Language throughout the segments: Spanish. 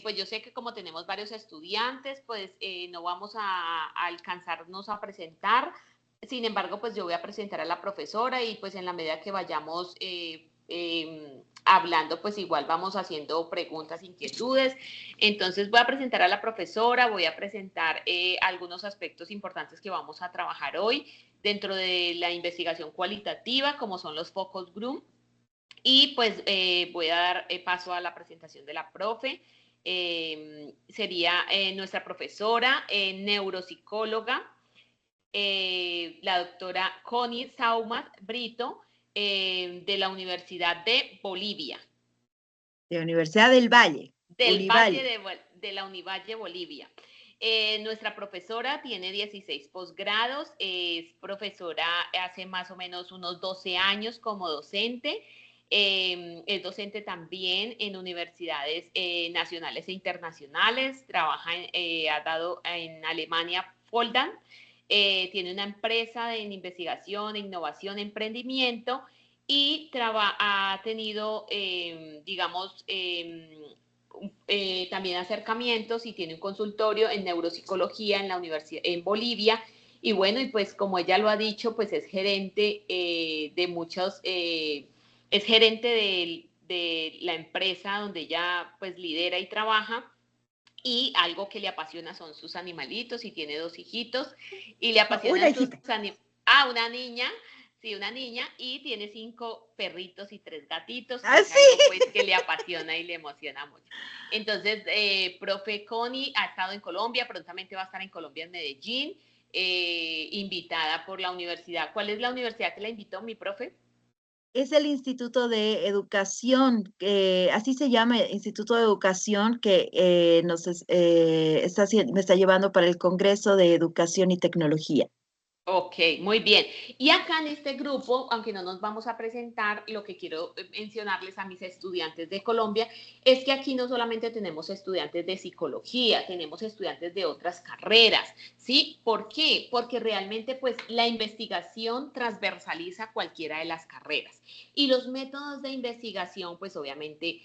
Pues yo sé que como tenemos varios estudiantes, pues no vamos a alcanzarnos a presentar. Sin embargo, pues yo voy a presentar a la profesora y pues en la medida que vayamos hablando, pues igual vamos haciendo preguntas, inquietudes. Entonces voy a presentar a la profesora, voy a presentar algunos aspectos importantes que vamos a trabajar hoy dentro de la investigación cualitativa, como son los focus group. Y pues voy a dar paso a la presentación de la profe. Sería nuestra profesora, neuropsicóloga, la doctora Connie Saumas Brito, de la Universidad de Bolivia. De la Universidad del Valle. Del Valle de la Univalle, Bolivia. Nuestra profesora tiene 16 posgrados, es profesora hace más o menos unos 12 años como docente. Es docente también en universidades nacionales e internacionales, ha dado en Alemania Foldan, tiene una empresa en investigación, innovación, emprendimiento y ha tenido, digamos, también acercamientos y tiene un consultorio en neuropsicología en la universidad en Bolivia. Y bueno, y pues como ella lo ha dicho, pues es gerente de muchos, es gerente de la empresa donde ella pues lidera y trabaja. Y algo que le apasiona son sus animalitos y tiene 2 hijitos y le apasionan sus animalitos. Una niña, sí, una niña y tiene 5 perritos y 3 gatitos, que es algo pues que le apasiona y le emociona mucho. Entonces, profe Connie ha estado en Colombia, prontamente va a estar en Colombia, en Medellín, invitada por la universidad. ¿Cuál es la universidad que la invitó, mi profe? Es el Instituto de Educación, así se llama, Instituto de Educación, que me está llevando para el Congreso de Educación y Tecnología. Ok, muy bien. Y acá en este grupo, aunque no nos vamos a presentar, lo que quiero mencionarles a mis estudiantes de Colombia es que aquí no solamente tenemos estudiantes de psicología, tenemos estudiantes de otras carreras, ¿sí? ¿Por qué? Porque realmente pues la investigación transversaliza cualquiera de las carreras y los métodos de investigación pues obviamente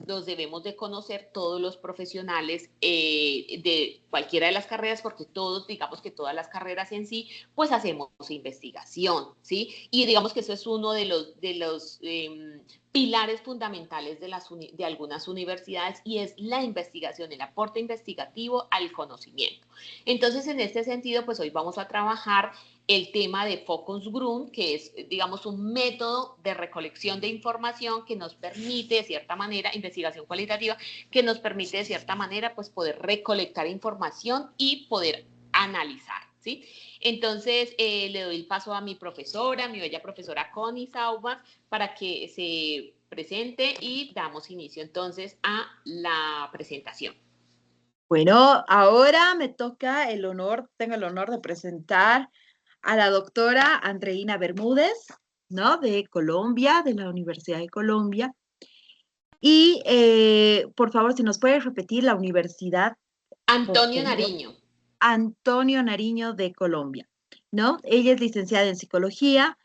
los debemos de conocer todos los profesionales de cualquiera de las carreras, porque todos, digamos que todas las carreras en sí, pues hacemos investigación, ¿sí? Y digamos que eso es uno de los pilares fundamentales de algunas universidades y es la investigación, el aporte investigativo al conocimiento. Entonces, en este sentido, pues hoy vamos a trabajar el tema de Focus Group, que es, digamos, un método de recolección de información que nos permite, de cierta manera, investigación cualitativa, que nos permite, de cierta manera, pues poder recolectar información y poder analizar, ¿sí? Entonces, le doy el paso a mi profesora, mi bella profesora Connie Sauber, para que se presente y damos inicio entonces a la presentación. Bueno, ahora me toca tengo el honor de presentar a la doctora Andreina Bermúdez, ¿no? De Colombia, de la Universidad de Colombia. Y por favor, si nos puedes repetir la universidad. Antonio Nariño. Antonio Nariño de Colombia, ¿no? Ella es licenciada en psicología,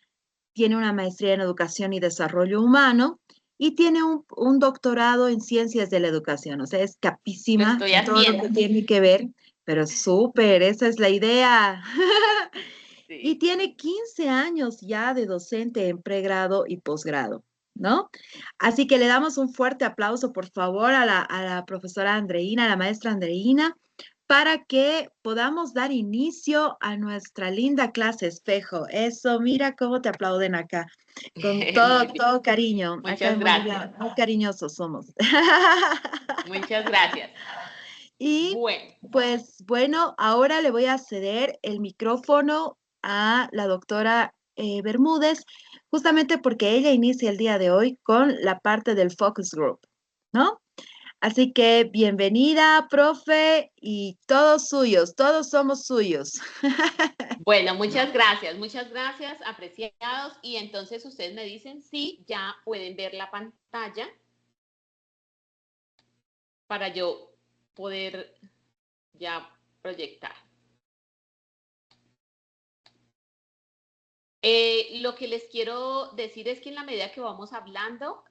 tiene una maestría en educación y desarrollo humano y tiene un doctorado en ciencias de la educación. O sea, es capísima en todo lo que tiene que ver, pero súper, esa es la idea. Sí. Y tiene 15 años ya de docente en pregrado y posgrado, ¿no? Así que le damos un fuerte aplauso, por favor, a la profesora Andreina, a la maestra Andreina, para que podamos dar inicio a nuestra linda clase espejo. Eso, mira cómo te aplauden acá, con todo cariño. Muchas acá en gracias. Bolivia, muy cariñosos somos. Muchas gracias. Y bueno. pues bueno, ahora le voy a ceder el micrófono a la doctora Bermúdez, justamente porque ella inicia el día de hoy con la parte del focus group, ¿no? Así que bienvenida, profe, y todos suyos, todos somos suyos. Bueno, muchas gracias, apreciados. Y entonces ustedes me dicen si ya pueden ver la pantalla para yo poder ya proyectar. Lo que les quiero decir es que en la medida que vamos hablando,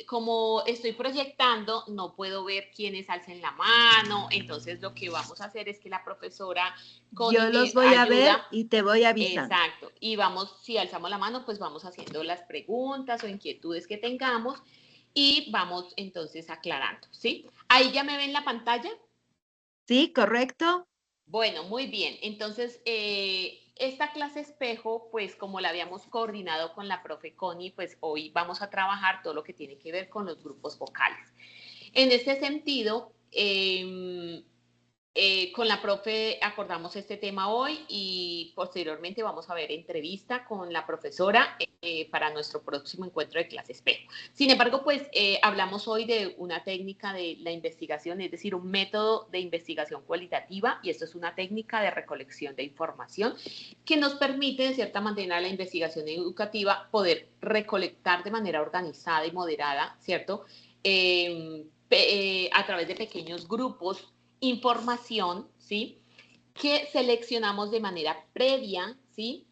como estoy proyectando, no puedo ver quiénes alcen la mano, entonces lo que vamos a hacer es que la profesora Connie Yo los me voy a ver ayuda. y te voy avisando. Exacto, y vamos, si alzamos la mano, pues vamos haciendo las preguntas o inquietudes que tengamos y vamos entonces aclarando, ¿sí? Ahí ya me ven la pantalla. ¿Sí? ¿Correcto? Bueno, muy bien. Entonces, esta clase espejo, pues como la habíamos coordinado con la profe Connie, pues hoy vamos a trabajar todo lo que tiene que ver con los grupos vocales. En este sentido, con la profe acordamos este tema hoy y posteriormente vamos a ver entrevista con la profesora para nuestro próximo encuentro de clase espejo. Sin embargo, pues hablamos hoy de una técnica de la investigación, es decir, un método de investigación cualitativa, y esto es una técnica de recolección de información que nos permite, de cierta manera, la investigación educativa poder recolectar de manera organizada y moderada, ¿cierto? A través de pequeños grupos información, ¿sí? Que seleccionamos de manera previa, ¿sí?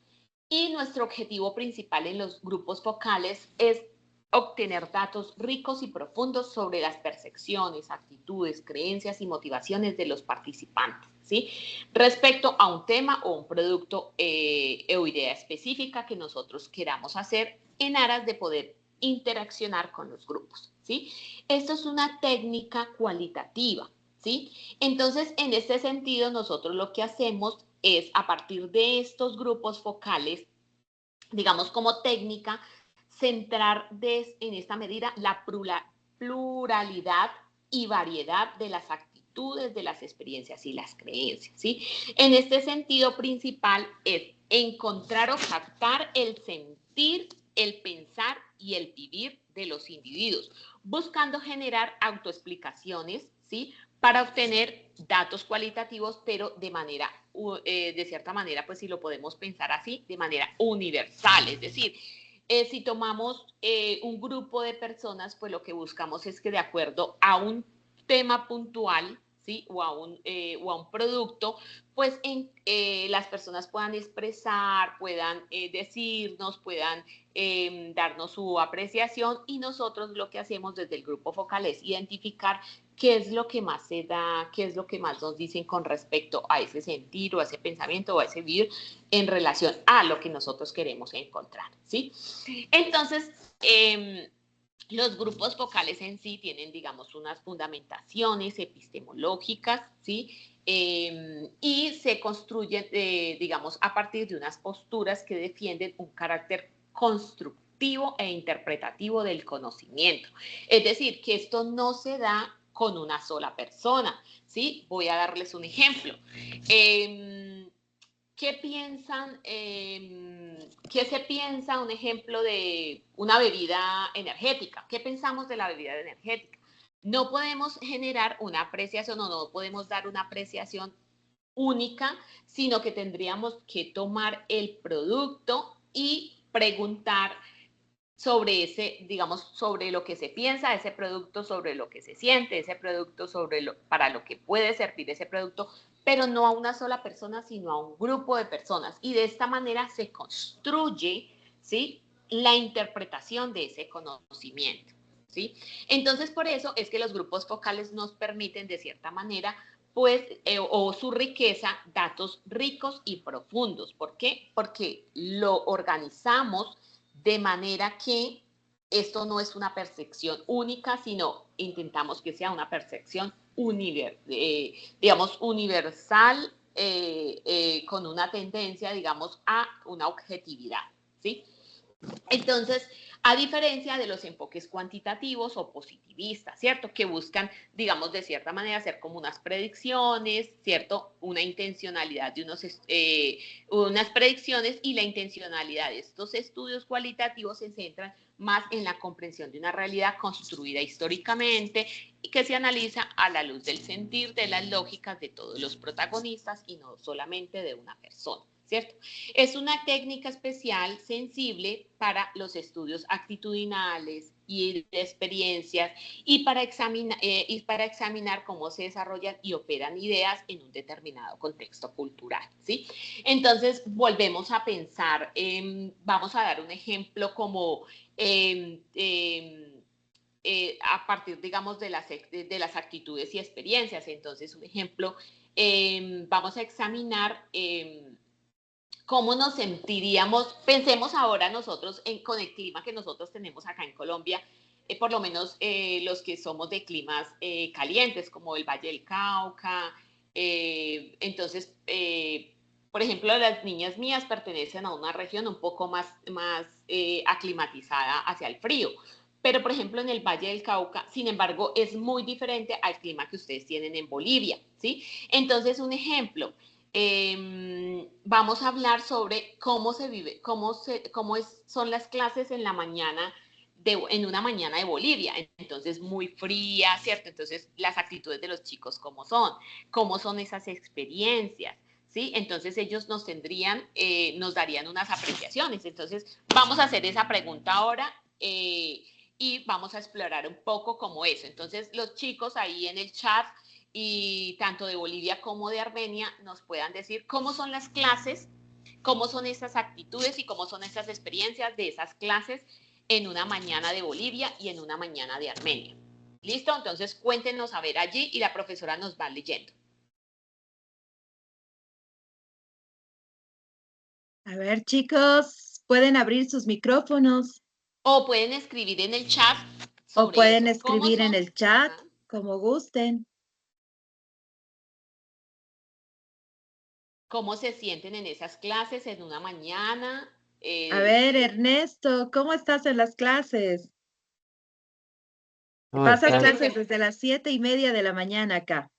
Y nuestro objetivo principal en los grupos focales es obtener datos ricos y profundos sobre las percepciones, actitudes, creencias y motivaciones de los participantes, ¿sí? Respecto a un tema o un producto o idea específica que nosotros queramos hacer en aras de poder interaccionar con los grupos, ¿sí? Esto es una técnica cualitativa, ¿sí? Entonces, en este sentido, nosotros lo que hacemos es, a partir de estos grupos focales, digamos como técnica, centrar en esta medida la pluralidad y variedad de las actitudes, de las experiencias y las creencias, ¿sí? En este sentido principal es encontrar o captar el sentir, el pensar y el vivir de los individuos, buscando generar autoexplicaciones, ¿sí? Para obtener datos cualitativos, pero de cierta manera, pues si lo podemos pensar así, de manera universal. Es decir, si tomamos un grupo de personas, pues lo que buscamos es que de acuerdo a un tema puntual, ¿sí? O a un producto, pues las personas puedan expresar, puedan decirnos, puedan darnos su apreciación, y nosotros lo que hacemos desde el grupo focal es identificar qué es lo que más se da, qué es lo que más nos dicen con respecto a ese sentir o a ese pensamiento o a ese vivir en relación a lo que nosotros queremos encontrar, ¿sí? Entonces, los grupos focales en sí tienen, digamos, unas fundamentaciones epistemológicas, ¿sí? Y se construyen, digamos, a partir de unas posturas que defienden un carácter constructivo e interpretativo del conocimiento. Es decir, que esto no se da con una sola persona, ¿sí? Voy a darles un ejemplo. ¿Qué piensan? ¿Qué se piensa? Un ejemplo de una bebida energética. ¿Qué pensamos de la bebida energética? No podemos generar una apreciación o no podemos dar una apreciación única, sino que tendríamos que tomar el producto y preguntar sobre ese, digamos, sobre lo que se piensa ese producto, sobre lo que se siente ese producto, para lo que puede servir ese producto, pero no a una sola persona, sino a un grupo de personas. Y de esta manera se construye, ¿sí? La interpretación de ese conocimiento, ¿sí? Entonces, por eso es que los grupos focales nos permiten, de cierta manera, pues, o su riqueza, datos ricos y profundos. ¿Por qué? Porque lo organizamos de manera que esto no es una percepción única, sino intentamos que sea una percepción digamos, universal, con una tendencia, digamos, a una objetividad, ¿sí? Entonces, a diferencia de los enfoques cuantitativos o positivistas, ¿cierto? Que buscan, digamos, de cierta manera hacer como unas predicciones, ¿cierto? Una intencionalidad de unas predicciones, y la intencionalidad de estos estudios cualitativos se centran más en la comprensión de una realidad construida históricamente y que se analiza a la luz del sentir, de las lógicas de todos los protagonistas y no solamente de una persona, ¿cierto? Es una técnica especial sensible para los estudios actitudinales y de experiencias y para examinar cómo se desarrollan y operan ideas en un determinado contexto cultural, ¿sí? Entonces, volvemos a pensar, vamos a dar un ejemplo como a partir, digamos, de las actitudes y experiencias. Entonces, un ejemplo, vamos a examinar cómo nos sentiríamos, pensemos ahora nosotros con el clima que nosotros tenemos acá en Colombia, por lo menos los que somos de climas calientes, como el Valle del Cauca. Entonces, por ejemplo, las niñas mías pertenecen a una región un poco más aclimatizada hacia el frío. Pero, por ejemplo, en el Valle del Cauca, sin embargo, es muy diferente al clima que ustedes tienen en Bolivia, ¿sí? Entonces, un ejemplo, vamos a hablar sobre cómo se vive, son las clases en la mañana, en una mañana de Bolivia, entonces muy fría, ¿cierto? Entonces las actitudes de los chicos, cómo son esas experiencias, ¿sí? Entonces ellos nos darían unas apreciaciones. Entonces vamos a hacer esa pregunta ahora y vamos a explorar un poco cómo eso. Entonces los chicos ahí en el chat y tanto de Bolivia como de Armenia nos puedan decir cómo son las clases, cómo son esas actitudes y cómo son esas experiencias de esas clases en una mañana de Bolivia y en una mañana de Armenia. ¿Listo? Entonces cuéntenos a ver allí y la profesora nos va leyendo. A ver, chicos, pueden abrir sus micrófonos. O pueden escribir en el chat O sobre pueden eso. ¿Cómo escribir en son? el chat, Ajá. como gusten. ¿Cómo se sienten en esas clases en una mañana? A ver, Ernesto, ¿cómo estás en las clases? ¿Cómo Pasas Pues, están? clases desde las 7:30 de la mañana acá.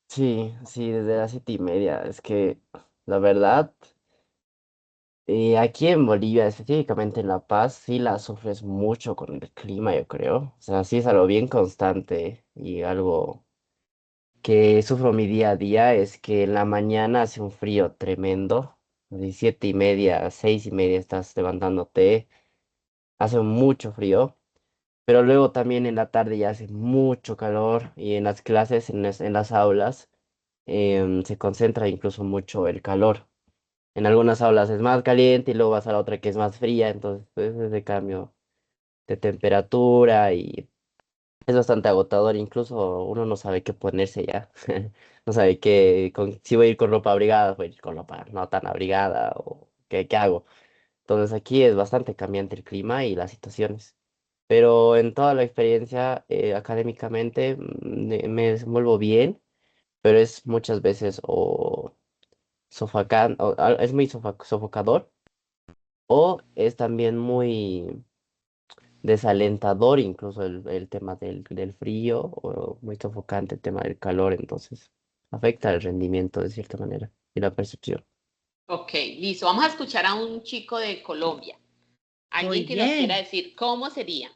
Sí, sí, desde las 7:30. Es que, la verdad, aquí en Bolivia, específicamente en La Paz, sí la sufres mucho con el clima, yo creo. O sea, sí es algo bien constante y algo que sufro mi día a día es que en la mañana hace un frío tremendo. De 7:30 a 6:30 estás levantándote, hace mucho frío. Pero luego también en la tarde ya hace mucho calor y en las clases, en las aulas, se concentra incluso mucho el calor. En algunas aulas es más caliente y luego vas a la otra que es más fría, entonces pues, ese cambio de temperatura y es bastante agotador, incluso uno no sabe qué ponerse ya, no sabe si voy a ir con ropa abrigada, voy a ir con ropa no tan abrigada o qué hago. Entonces aquí es bastante cambiante el clima y las situaciones. Pero en toda la experiencia académicamente me desenvuelvo bien, pero es muchas veces o es muy sofocador o es también muy desalentador incluso el tema del frío o muy sofocante el tema del calor, entonces afecta el rendimiento de cierta manera y la percepción. ok, listo. Vamos a escuchar a un chico de Colombia. Muy Alguien que nos quiera bien. decir cómo sería.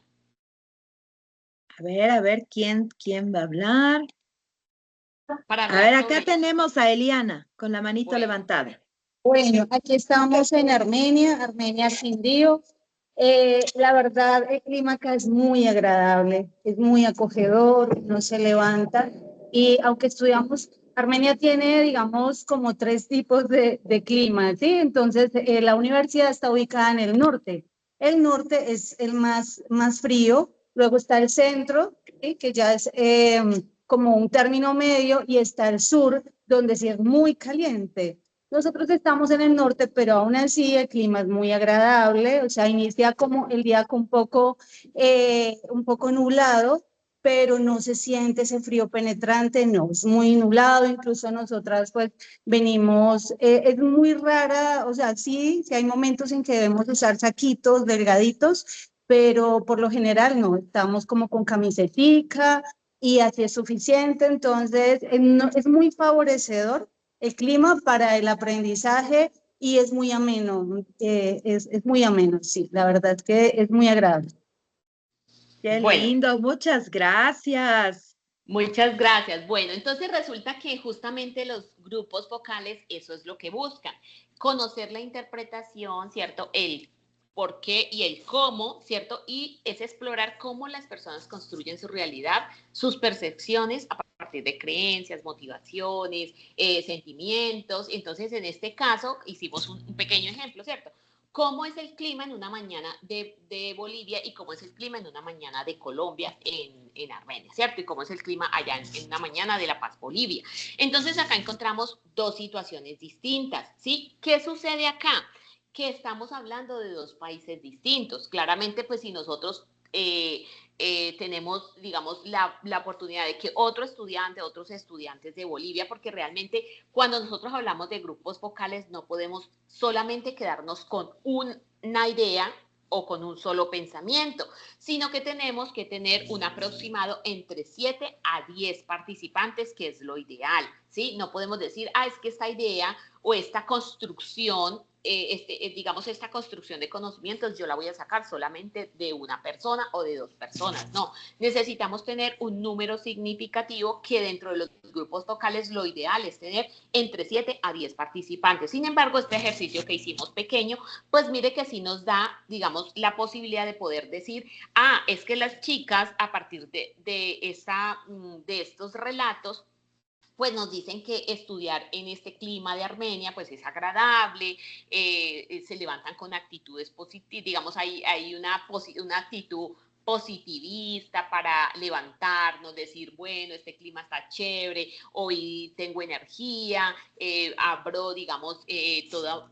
A ver, ¿quién va a hablar? Para A ver, hablar acá sobre eso. tenemos a Eliana con la manito Bueno, levantada. Bueno, aquí estamos en Armenia, Armenia Quindío. La verdad, el clima acá es muy agradable, es muy acogedor, no se levanta. Y aunque estudiamos, Armenia tiene, digamos, como tres tipos de clima, ¿sí? Entonces, la universidad está ubicada en el norte. El norte es el más frío, luego está el centro, ¿sí? Que ya es como un término medio, y está el sur, donde sí es muy caliente. Nosotros estamos en el norte, pero aún así el clima es muy agradable, o sea, inicia como el día con un poco nublado, pero no se siente ese frío penetrante, no, es muy nublado, incluso nosotras pues venimos, es muy rara, o sea, sí hay momentos en que debemos usar saquitos delgaditos, pero por lo general no, estamos como con camisetica y así es suficiente, entonces es muy favorecedor el clima para el aprendizaje y es muy ameno, es muy ameno, sí, la verdad es que es muy agradable. Qué bueno, lindo, muchas gracias. muchas gracias. Bueno, entonces resulta que justamente los grupos focales eso es lo que buscan, conocer la interpretación, ¿cierto? El por qué y el cómo, ¿cierto? Y es explorar cómo las personas construyen su realidad, sus percepciones a partir de creencias, motivaciones, sentimientos. Entonces, en este caso, hicimos un pequeño ejemplo, ¿cierto? ¿Cómo es el clima en una mañana de Bolivia y cómo es el clima en una mañana de Colombia en Armenia, ¿cierto? Y cómo es el clima allá en una mañana de La Paz, Bolivia. Entonces, acá encontramos dos situaciones distintas, ¿sí? ¿Qué sucede acá? Que estamos hablando de dos países distintos. Claramente, pues si nosotros tenemos, digamos, la oportunidad de que otros estudiantes de Bolivia, porque realmente cuando nosotros hablamos de grupos focales no podemos solamente quedarnos con una idea o con un solo pensamiento, sino que tenemos que tener un aproximado entre 7 a 10 participantes, que es lo ideal, ¿sí? No podemos decir, es que esta idea o esta construcción, digamos, esta construcción de conocimientos yo la voy a sacar solamente de una persona o de dos personas. No, necesitamos tener un número significativo que dentro de los grupos focales lo ideal es tener entre 7 a 10 participantes. Sin embargo, este ejercicio que hicimos pequeño, pues mire que sí nos da, digamos, la posibilidad de poder decir, es que las chicas a partir de estos relatos, pues nos dicen que estudiar en este clima de Armenia pues es agradable, se levantan con actitudes positivas, digamos, hay una actitud positivista para levantarnos, decir, bueno, este clima está chévere, hoy tengo energía, abro, digamos,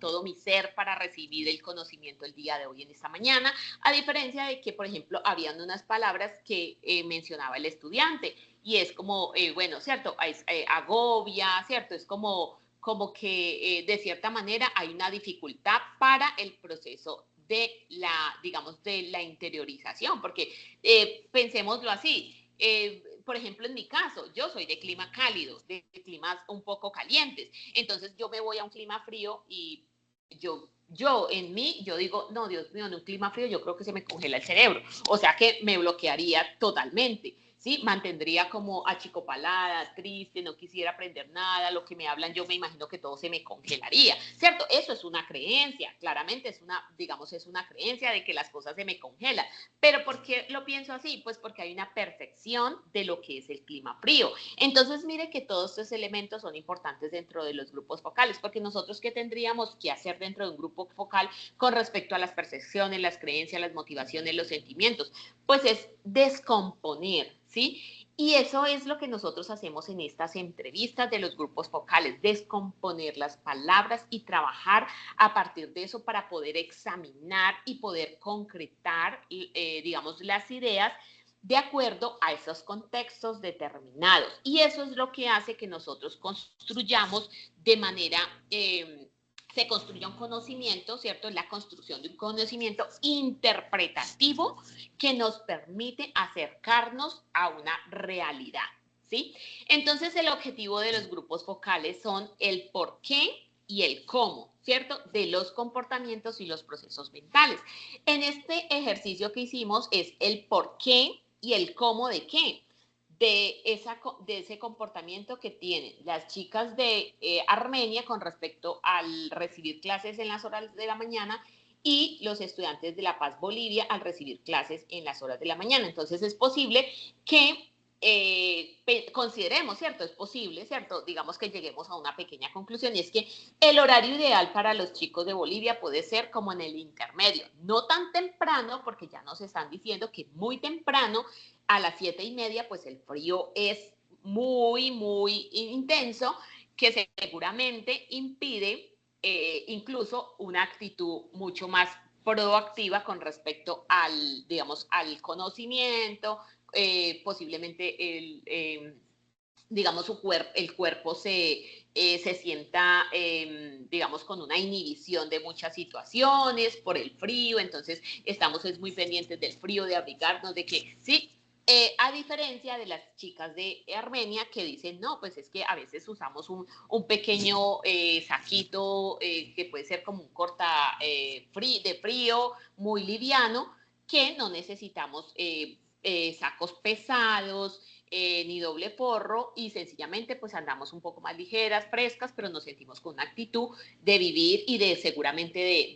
todo mi ser para recibir el conocimiento el día de hoy en esta mañana, a diferencia de que, por ejemplo, habían unas palabras que mencionaba el estudiante, y es como, bueno, ¿cierto? Agobia, ¿cierto? Es como que de cierta manera hay una dificultad para el proceso de digamos, de la interiorización, porque pensémoslo así, por ejemplo, en mi caso, yo soy de clima cálido, de climas un poco calientes, entonces yo me voy a un clima frío y yo yo digo, no, Dios mío, en un clima frío yo creo que se me congela el cerebro, o sea que me bloquearía totalmente. ¿Sí? Mantendría como achicopalada, triste, no quisiera aprender nada, lo que me hablan yo me imagino que todo se me congelaría, ¿cierto? Eso es una creencia, claramente es una creencia de que las cosas se me congelan. ¿Pero por qué lo pienso así? Pues porque hay una percepción de lo que es el clima frío. Entonces, mire que todos estos elementos son importantes dentro de los grupos focales, porque nosotros, ¿qué tendríamos que hacer dentro de un grupo focal con respecto a las percepciones, las creencias, las motivaciones, los sentimientos? Pues es descomponer, ¿sí? Y eso es lo que nosotros hacemos en estas entrevistas de los grupos focales, descomponer las palabras y trabajar a partir de eso para poder examinar y poder concretar, digamos, las ideas de acuerdo a esos contextos determinados. Y eso es lo que hace que nosotros construyamos de manera... se construya un conocimiento, ¿cierto? La construcción de un conocimiento interpretativo que nos permite acercarnos a una realidad, ¿sí? Entonces, el objetivo de los grupos focales son el por qué y el cómo, ¿cierto? De los comportamientos y los procesos mentales. En este ejercicio que hicimos es el por qué y el cómo de qué. De ese comportamiento que tienen las chicas de Armenia con respecto al recibir clases en las horas de la mañana y los estudiantes de La Paz, Bolivia, al recibir clases en las horas de la mañana. Entonces es posible que consideremos, ¿cierto? Es posible, ¿cierto? Digamos que lleguemos a una pequeña conclusión y es que el horario ideal para los chicos de Bolivia puede ser como en el intermedio, no tan temprano, porque ya nos están diciendo que muy temprano, a las 7:30, pues el frío es muy, muy intenso, que seguramente impide incluso una actitud mucho más proactiva con respecto al, digamos, al conocimiento, posiblemente digamos, el cuerpo se sienta, digamos, con una inhibición de muchas situaciones por el frío, entonces estamos muy pendientes del frío, de abrigarnos, de que, sí, a diferencia de las chicas de Armenia que dicen, no, pues es que a veces usamos un pequeño saquito que puede ser como un corta de frío, muy liviano, que no necesitamos sacos pesados, ni doble porro y sencillamente pues andamos un poco más ligeras, frescas, pero nos sentimos con una actitud de vivir y de seguramente de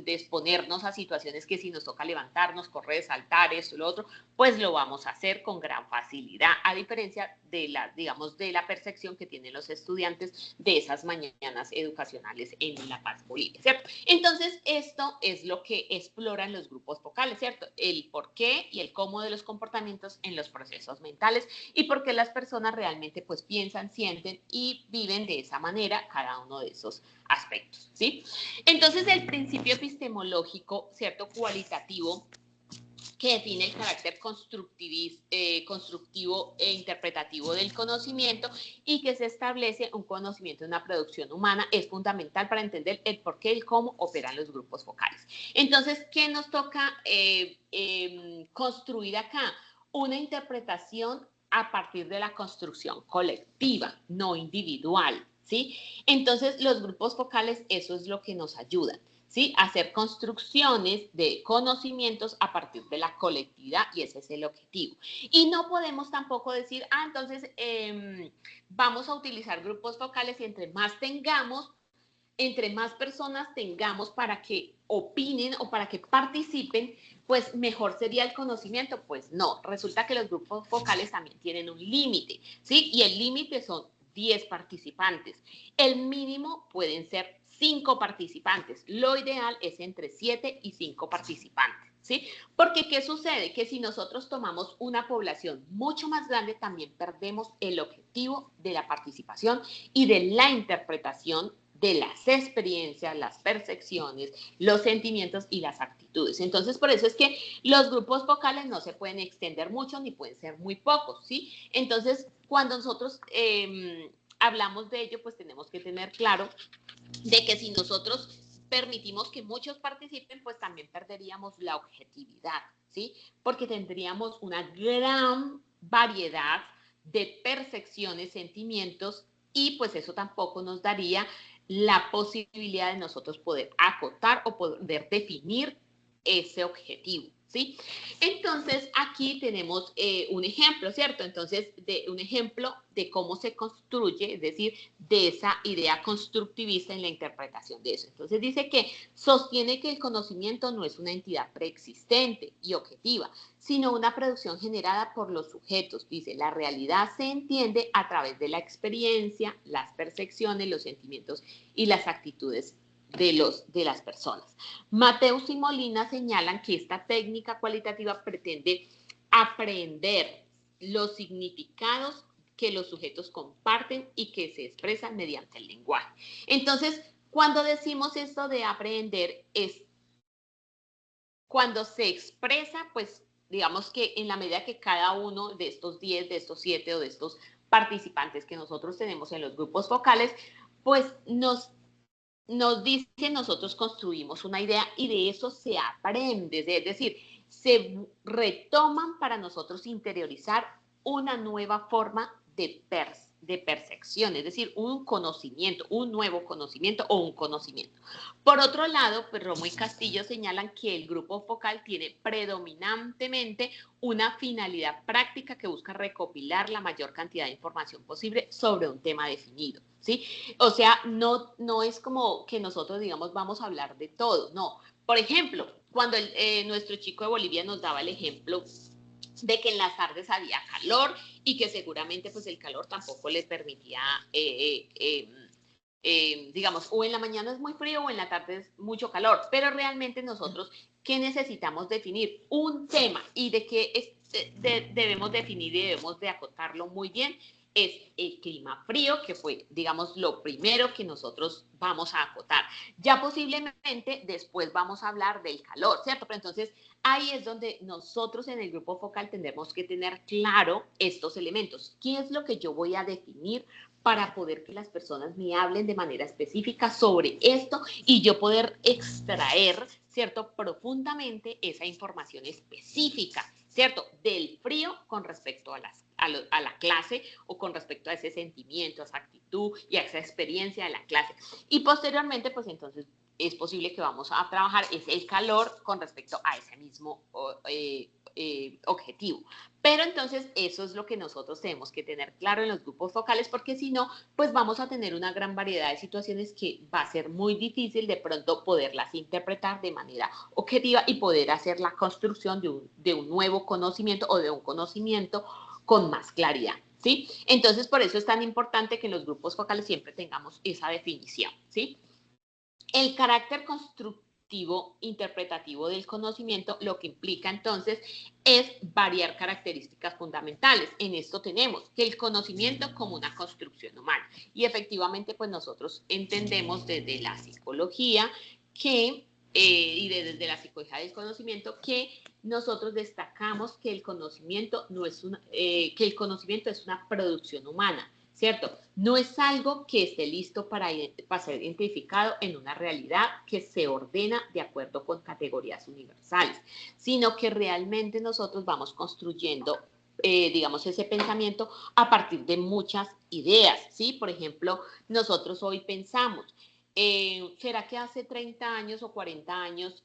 exponernos a situaciones que si nos toca levantarnos, correr, saltar, esto y lo otro, pues lo vamos a hacer con gran facilidad, a diferencia de la, digamos, de la percepción que tienen los estudiantes de esas mañanas educacionales en La Paz, Bolivia, ¿cierto? Entonces, esto es lo que exploran los grupos focales, ¿cierto? El por qué y el cómo de los comportamientos en los procesos mentales y por qué las personas realmente pues piensan, sienten y viven de esa manera cada uno de esos aspectos, ¿sí? Entonces, el principio epistemológico, ¿cierto? Cualitativo, que define el carácter constructivo e interpretativo del conocimiento y que se establece un conocimiento de una producción humana, es fundamental para entender el por qué y cómo operan los grupos focales. Entonces, ¿qué nos toca construir acá? Una interpretación a partir de la construcción colectiva, no individual, ¿sí? Entonces, los grupos focales, eso es lo que nos ayudan, ¿sí? Hacer construcciones de conocimientos a partir de la colectividad y ese es el objetivo. Y no podemos tampoco decir, entonces vamos a utilizar grupos focales y entre más personas tengamos para que opinen o para que participen, pues mejor sería el conocimiento. Pues no, resulta que los grupos focales también tienen un límite, ¿sí? Y el límite son 10 participantes. El mínimo pueden ser 5 participantes. Lo ideal es entre 7 y 5 participantes, ¿sí? Porque ¿qué sucede? Que si nosotros tomamos una población mucho más grande, también perdemos el objetivo de la participación y de la interpretación de las experiencias, las percepciones, los sentimientos y las actitudes. Entonces, por eso es que los grupos focales no se pueden extender mucho ni pueden ser muy pocos, ¿sí? Entonces, cuando nosotros hablamos de ello, pues tenemos que tener claro de que si nosotros permitimos que muchos participen, pues también perderíamos la objetividad, ¿sí? Porque tendríamos una gran variedad de percepciones, sentimientos y pues eso tampoco nos daría la posibilidad de nosotros poder acotar o poder definir ese objetivo, ¿sí? Entonces, aquí tenemos un ejemplo, ¿cierto? Entonces, un ejemplo de cómo se construye, es decir, de esa idea constructivista en la interpretación de eso. Entonces, dice que sostiene que el conocimiento no es una entidad preexistente y objetiva, sino una producción generada por los sujetos. Dice, la realidad se entiende a través de la experiencia, las percepciones, los sentimientos y las actitudes de las personas. Mateus y Molina señalan que esta técnica cualitativa pretende aprender los significados que los sujetos comparten y que se expresan mediante el lenguaje. Entonces, cuando decimos esto de aprender, es cuando se expresa, pues digamos que en la medida que cada uno de estos 10, de estos 7 o de estos participantes que nosotros tenemos en los grupos focales, pues nos dice, nosotros construimos una idea y de eso se aprende, es decir, se retoman para nosotros interiorizar una nueva forma de percepción, es decir, un conocimiento, un nuevo conocimiento o un conocimiento. Por otro lado, pues Romo y Castillo señalan que el grupo focal tiene predominantemente una finalidad práctica que busca recopilar la mayor cantidad de información posible sobre un tema definido, ¿sí? O sea, no es como que nosotros digamos vamos a hablar de todo, no. Por ejemplo, cuando nuestro chico de Bolivia nos daba el ejemplo de que en las tardes había calor y que seguramente pues el calor tampoco les permitía, digamos, o en la mañana es muy frío o en la tarde es mucho calor, pero realmente nosotros, ¿qué necesitamos definir? Un tema y de qué debemos definir y debemos de acotarlo muy bien, es el clima frío, que fue, digamos, lo primero que nosotros vamos a acotar. Ya posiblemente después vamos a hablar del calor, ¿cierto? Pero entonces ahí es donde nosotros en el grupo focal tendremos que tener claro estos elementos. ¿Qué es lo que yo voy a definir para poder que las personas me hablen de manera específica sobre esto y yo poder extraer, ¿cierto?, profundamente esa información específica, ¿cierto?, del frío con respecto a la clase o con respecto a ese sentimiento, a esa actitud y a esa experiencia de la clase. Y posteriormente, pues entonces es posible que vamos a trabajar es el calor con respecto a ese mismo objetivo. Pero entonces eso es lo que nosotros tenemos que tener claro en los grupos focales, porque si no, pues vamos a tener una gran variedad de situaciones que va a ser muy difícil de pronto poderlas interpretar de manera objetiva y poder hacer la construcción de un nuevo conocimiento o de un conocimiento con más claridad, ¿sí? Entonces, por eso es tan importante que en los grupos focales siempre tengamos esa definición, ¿sí? El carácter constructivo interpretativo del conocimiento lo que implica entonces es variar características fundamentales. En esto tenemos que el conocimiento como una construcción humana. Y efectivamente, pues nosotros entendemos desde la psicología que y desde la psicología del conocimiento que nosotros destacamos que el conocimiento no es que el conocimiento es una producción humana, ¿cierto? No es algo que esté listo para ser identificado en una realidad que se ordena de acuerdo con categorías universales, sino que realmente nosotros vamos construyendo digamos, ese pensamiento a partir de muchas ideas, ¿sí? Por ejemplo, nosotros hoy pensamos, ¿será que hace 30 años o 40 años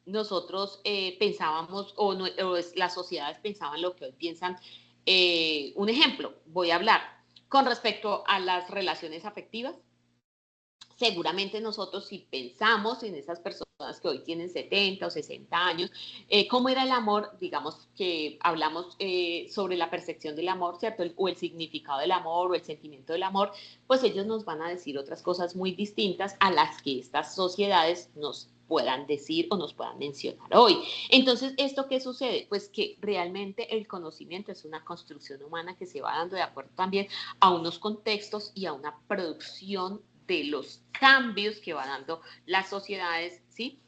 nosotros pensábamos o las sociedades pensaban lo que hoy piensan? Un ejemplo, voy a hablar con respecto a las relaciones afectivas. Seguramente nosotros si pensamos en esas personas que hoy tienen 70 o 60 años, ¿cómo era el amor? Digamos que hablamos sobre la percepción del amor, ¿cierto? O el significado del amor o el sentimiento del amor, pues ellos nos van a decir otras cosas muy distintas a las que estas sociedades nos puedan decir o nos puedan mencionar hoy. Entonces, ¿esto qué sucede? Pues que realmente el conocimiento es una construcción humana que se va dando de acuerdo también a unos contextos y a una producción de los cambios que van dando las sociedades, ¿sí?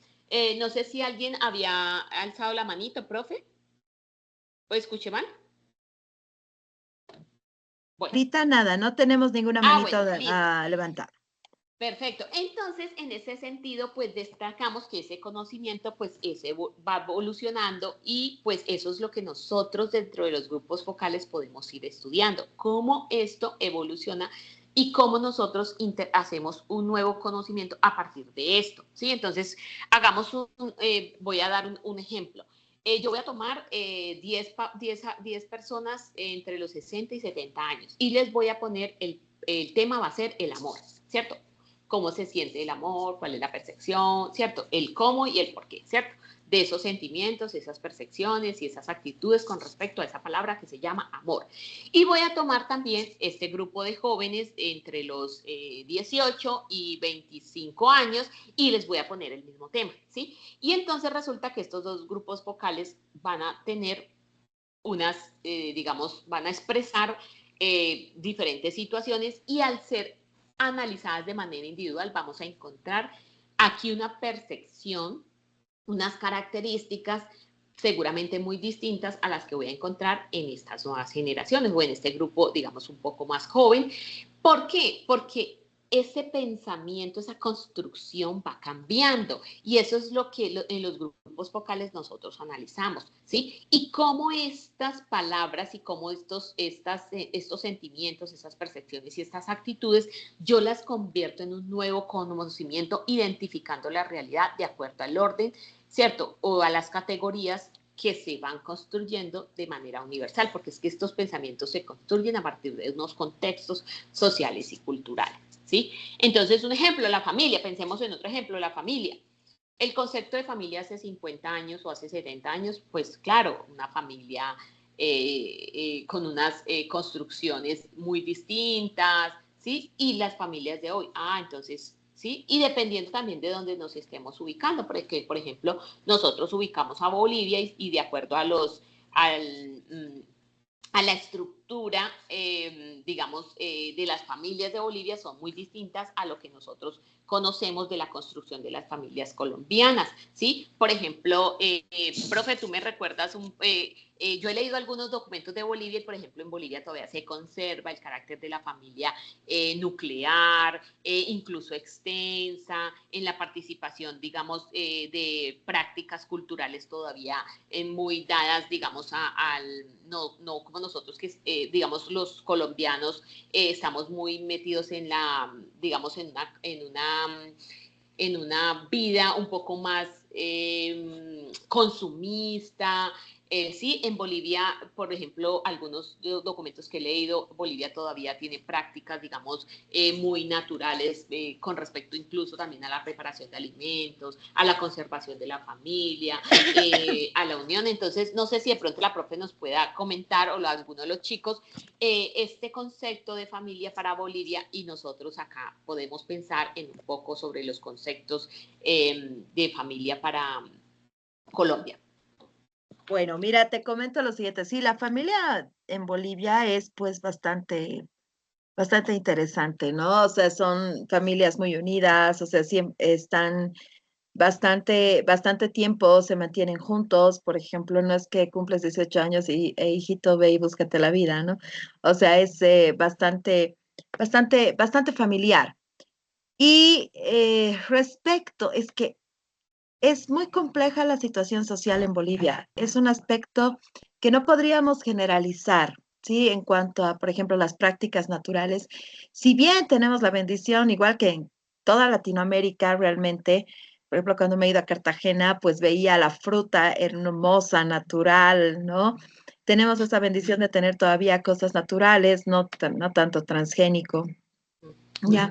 No sé si alguien había alzado la manito, profe. ¿O escuché mal? Bueno. Ahorita nada, no tenemos ninguna manito levantada. Perfecto. Entonces, en ese sentido, pues destacamos que ese conocimiento, pues ese va evolucionando y pues eso es lo que nosotros dentro de los grupos focales podemos ir estudiando, cómo esto evoluciona y cómo nosotros hacemos un nuevo conocimiento a partir de esto, ¿sí? Entonces, hagamos voy a dar un ejemplo. Yo voy a tomar 10 personas entre los 60 y 70 años y les voy a poner, el tema va a ser el amor, ¿cierto? Cómo se siente el amor, cuál es la percepción, ¿cierto? El cómo y el por qué, ¿cierto? De esos sentimientos, esas percepciones y esas actitudes con respecto a esa palabra que se llama amor. Y voy a tomar también este grupo de jóvenes entre los 18 y 25 años y les voy a poner el mismo tema, ¿sí? Y entonces resulta que estos dos grupos focales van a tener unas, digamos, van a expresar diferentes situaciones y al ser analizadas de manera individual vamos a encontrar aquí una percepción, unas características seguramente muy distintas a las que voy a encontrar en estas nuevas generaciones o en este grupo, digamos, un poco más joven. ¿Por qué? Porque ese pensamiento, esa construcción va cambiando y eso es lo que en los grupos focales nosotros analizamos, ¿sí? Y cómo estas palabras y cómo estos sentimientos, esas percepciones y estas actitudes, yo las convierto en un nuevo conocimiento identificando la realidad de acuerdo al orden, ¿cierto? O a las categorías que se van construyendo de manera universal, porque es que estos pensamientos se construyen a partir de unos contextos sociales y culturales, ¿sí? Entonces, un ejemplo, la familia, pensemos en otro ejemplo, la familia. El concepto de familia hace 50 años o hace 70 años, pues claro, una familia con unas construcciones muy distintas, ¿sí? Y las familias de hoy, entonces, ¿sí? Y dependiendo también de dónde nos estemos ubicando, porque, por ejemplo, nosotros ubicamos a Bolivia y de acuerdo a la estructura, digamos, de las familias de Bolivia son muy distintas a lo que nosotros conocemos de la construcción de las familias colombianas, ¿sí? Por ejemplo, profe, tú me recuerdas, yo he leído algunos documentos de Bolivia y, por ejemplo, en Bolivia todavía se conserva el carácter de la familia nuclear, incluso extensa, en la participación, digamos, de prácticas culturales todavía muy dadas, digamos, no como nosotros que, digamos, los colombianos estamos muy metidos en la, digamos, en una en una vida un poco más consumista. Sí, en Bolivia, por ejemplo, algunos documentos que he leído, Bolivia todavía tiene prácticas, digamos, muy naturales con respecto incluso también a la preparación de alimentos, a la conservación de la familia, a la unión. Entonces, no sé si de pronto la profe nos pueda comentar, o alguno de los chicos, este concepto de familia para Bolivia, y nosotros acá podemos pensar en un poco sobre los conceptos de familia para Colombia. Bueno, mira, te comento lo siguiente. Sí, la familia en Bolivia es pues bastante interesante, ¿no? O sea, son familias muy unidas, o sea, siempre están bastante tiempo, se mantienen juntos. Por ejemplo, no es que cumples 18 años hijito, ve y búscate la vida, ¿no? O sea, es bastante familiar. Y respecto, es que es muy compleja la situación social en Bolivia. Es un aspecto que no podríamos generalizar, ¿sí? En cuanto a, por ejemplo, las prácticas naturales. Si bien tenemos la bendición, igual que en toda Latinoamérica, realmente, por ejemplo, cuando me he ido a Cartagena, pues veía la fruta hermosa, natural, ¿no? Tenemos esa bendición de tener todavía cosas naturales, no tanto transgénico. Ya.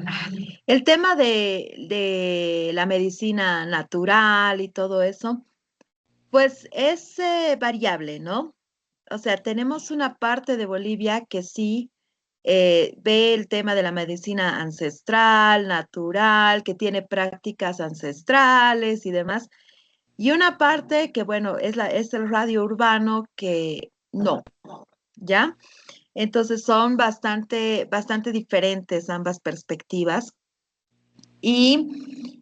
El tema de la medicina natural y todo eso, pues es variable, ¿no? O sea, tenemos una parte de Bolivia que sí ve el tema de la medicina ancestral, natural, que tiene prácticas ancestrales y demás. Y una parte que, bueno, es el radio urbano que no, ¿ya? Entonces son bastante diferentes ambas perspectivas. Y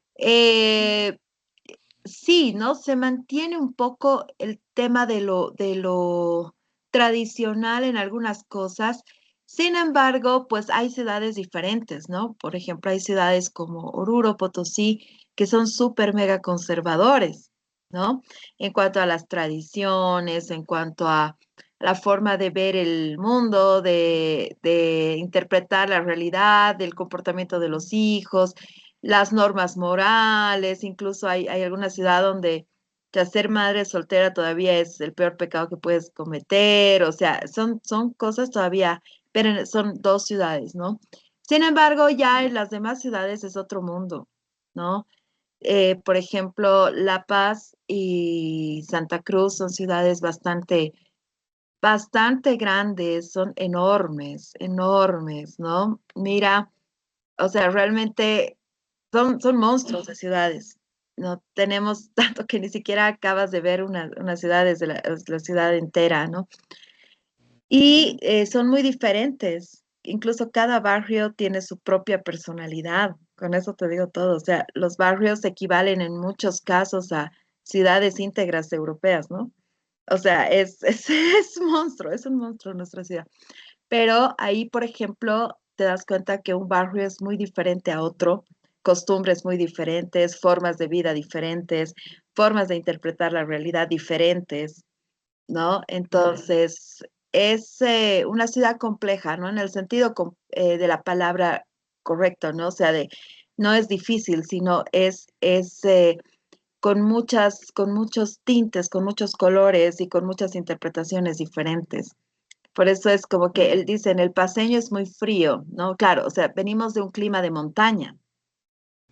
sí, ¿no? Se mantiene un poco el tema de lo tradicional en algunas cosas. Sin embargo, pues hay ciudades diferentes, ¿no? Por ejemplo, hay ciudades como Oruro, Potosí, que son súper mega conservadores, ¿no? En cuanto a las tradiciones, en cuanto a la forma de ver el mundo, de interpretar la realidad, del comportamiento de los hijos, las normas morales. Incluso hay alguna ciudad donde ya ser madre soltera todavía es el peor pecado que puedes cometer. O sea, son cosas todavía, pero son dos ciudades, ¿no? Sin embargo, ya en las demás ciudades es otro mundo, ¿no? Por ejemplo, La Paz y Santa Cruz son ciudades bastante grandes, son enormes, ¿no? Mira, o sea, realmente son monstruos de ciudades. No tenemos tanto que ni siquiera acabas de ver una ciudad desde la ciudad entera, ¿no? Y son muy diferentes. Incluso cada barrio tiene su propia personalidad. Con eso te digo todo. O sea, los barrios equivalen en muchos casos a ciudades íntegras europeas, ¿no? O sea, es un monstruo nuestra ciudad. Pero ahí, por ejemplo, te das cuenta que un barrio es muy diferente a otro, costumbres muy diferentes, formas de vida diferentes, formas de interpretar la realidad diferentes, ¿no? Entonces, es una ciudad compleja, ¿no? En el sentido de la palabra correcto, ¿no? O sea, no es difícil, sino es con muchos tintes, con muchos colores y con muchas interpretaciones diferentes. Por eso es como que él dice, en el paceño es muy frío, ¿no? Claro, o sea, venimos de un clima de montaña,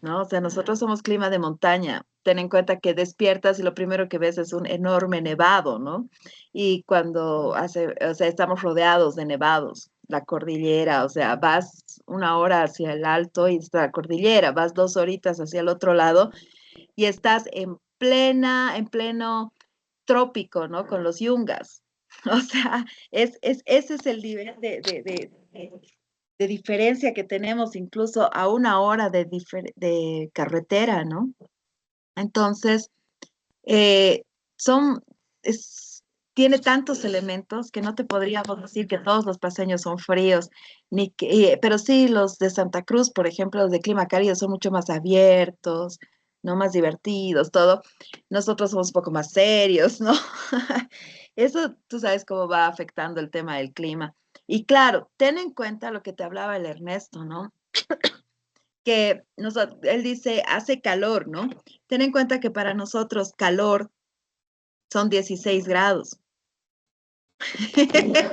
¿no? O sea, nosotros somos clima de montaña. Ten en cuenta que despiertas y lo primero que ves es un enorme nevado, ¿no? Y o sea, estamos rodeados de nevados, la cordillera, o sea, vas una hora hacia el alto y está la cordillera, vas 2 horitas hacia el otro lado y estás en pleno trópico, ¿no? Con los yungas. O sea, ese es el nivel de diferencia que tenemos incluso a una hora de carretera, ¿no? Entonces, eh, son, tiene tantos elementos que no te podríamos decir que todos los paseños son fríos, pero sí los de Santa Cruz, por ejemplo, los de clima cálido son mucho más abiertos, no más divertidos, todo. Nosotros somos un poco más serios, ¿no? Eso tú sabes cómo va afectando el tema del clima. Y claro, ten en cuenta lo que te hablaba el Ernesto, ¿no? que él dice, hace calor, ¿no? Ten en cuenta que para nosotros calor son 16 grados,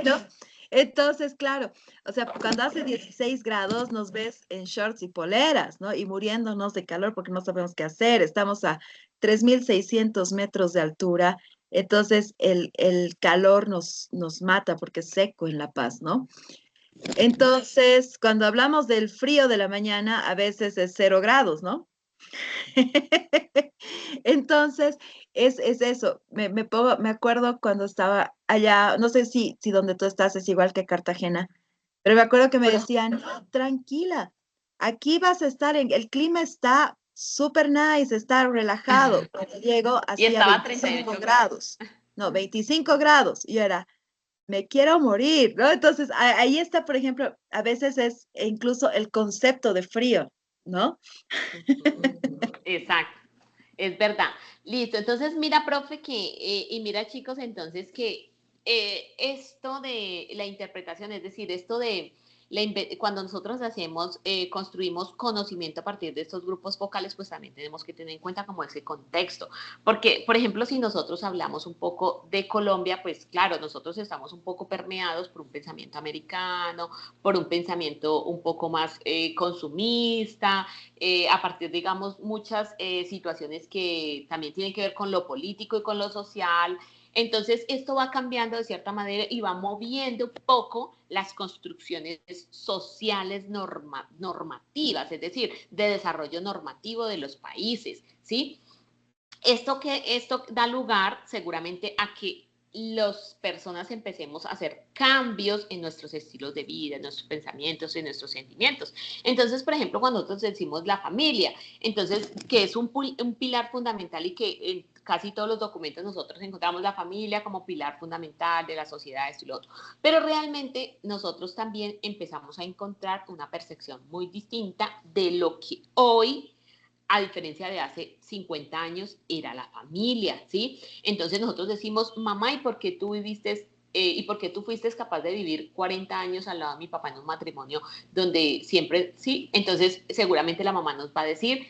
¿no? Entonces, claro, o sea, cuando hace 16 grados nos ves en shorts y poleras, ¿no? Y muriéndonos de calor porque no sabemos qué hacer. Estamos a 3.600 metros de altura, entonces el calor nos mata porque es seco en La Paz, ¿no? Entonces, cuando hablamos del frío de la mañana, a veces es 0 grados, ¿no? Entonces, es eso. Me acuerdo cuando estaba allá, no sé si donde tú estás es igual que Cartagena, pero me acuerdo que me decían, "No, tranquila, aquí vas a estar el clima está súper nice, está relajado". Cuando llego, Y hacía estaba a 25 38 grados. grados, no, 25 grados, y era, me quiero morir, ¿no? Entonces, ahí está, por ejemplo, a veces es incluso el concepto de frío, ¿no? Exacto, es verdad. Listo, entonces mira, profe, y mira, chicos, entonces que esto de la interpretación, es decir, esto de cuando nosotros hacemos, construimos conocimiento a partir de estos grupos focales, pues también tenemos que tener en cuenta como ese contexto. Porque, por ejemplo, si nosotros hablamos un poco de Colombia, pues claro, nosotros estamos un poco permeados por un pensamiento americano, por un pensamiento un poco más consumista, a partir, digamos, muchas situaciones que también tienen que ver con lo político y con lo social. Entonces, esto va cambiando de cierta manera y va moviendo un poco las construcciones sociales normativas, es decir, de desarrollo normativo de los países, ¿sí? Esto da lugar seguramente a que las personas empecemos a hacer cambios en nuestros estilos de vida, en nuestros pensamientos, en nuestros sentimientos. Entonces, por ejemplo, cuando nosotros decimos la familia, entonces, que es un pilar fundamental y que en casi todos los documentos nosotros encontramos la familia como pilar fundamental de la sociedad, esto y lo otro. Pero realmente nosotros también empezamos a encontrar una percepción muy distinta de lo que hoy, a diferencia de hace 50 años, era la familia, ¿sí? Entonces nosotros decimos, mamá, ¿y por qué tú viviste y por qué tú fuiste capaz de vivir 40 años al lado de mi papá en un matrimonio donde siempre, sí? Entonces seguramente la mamá nos va a decir,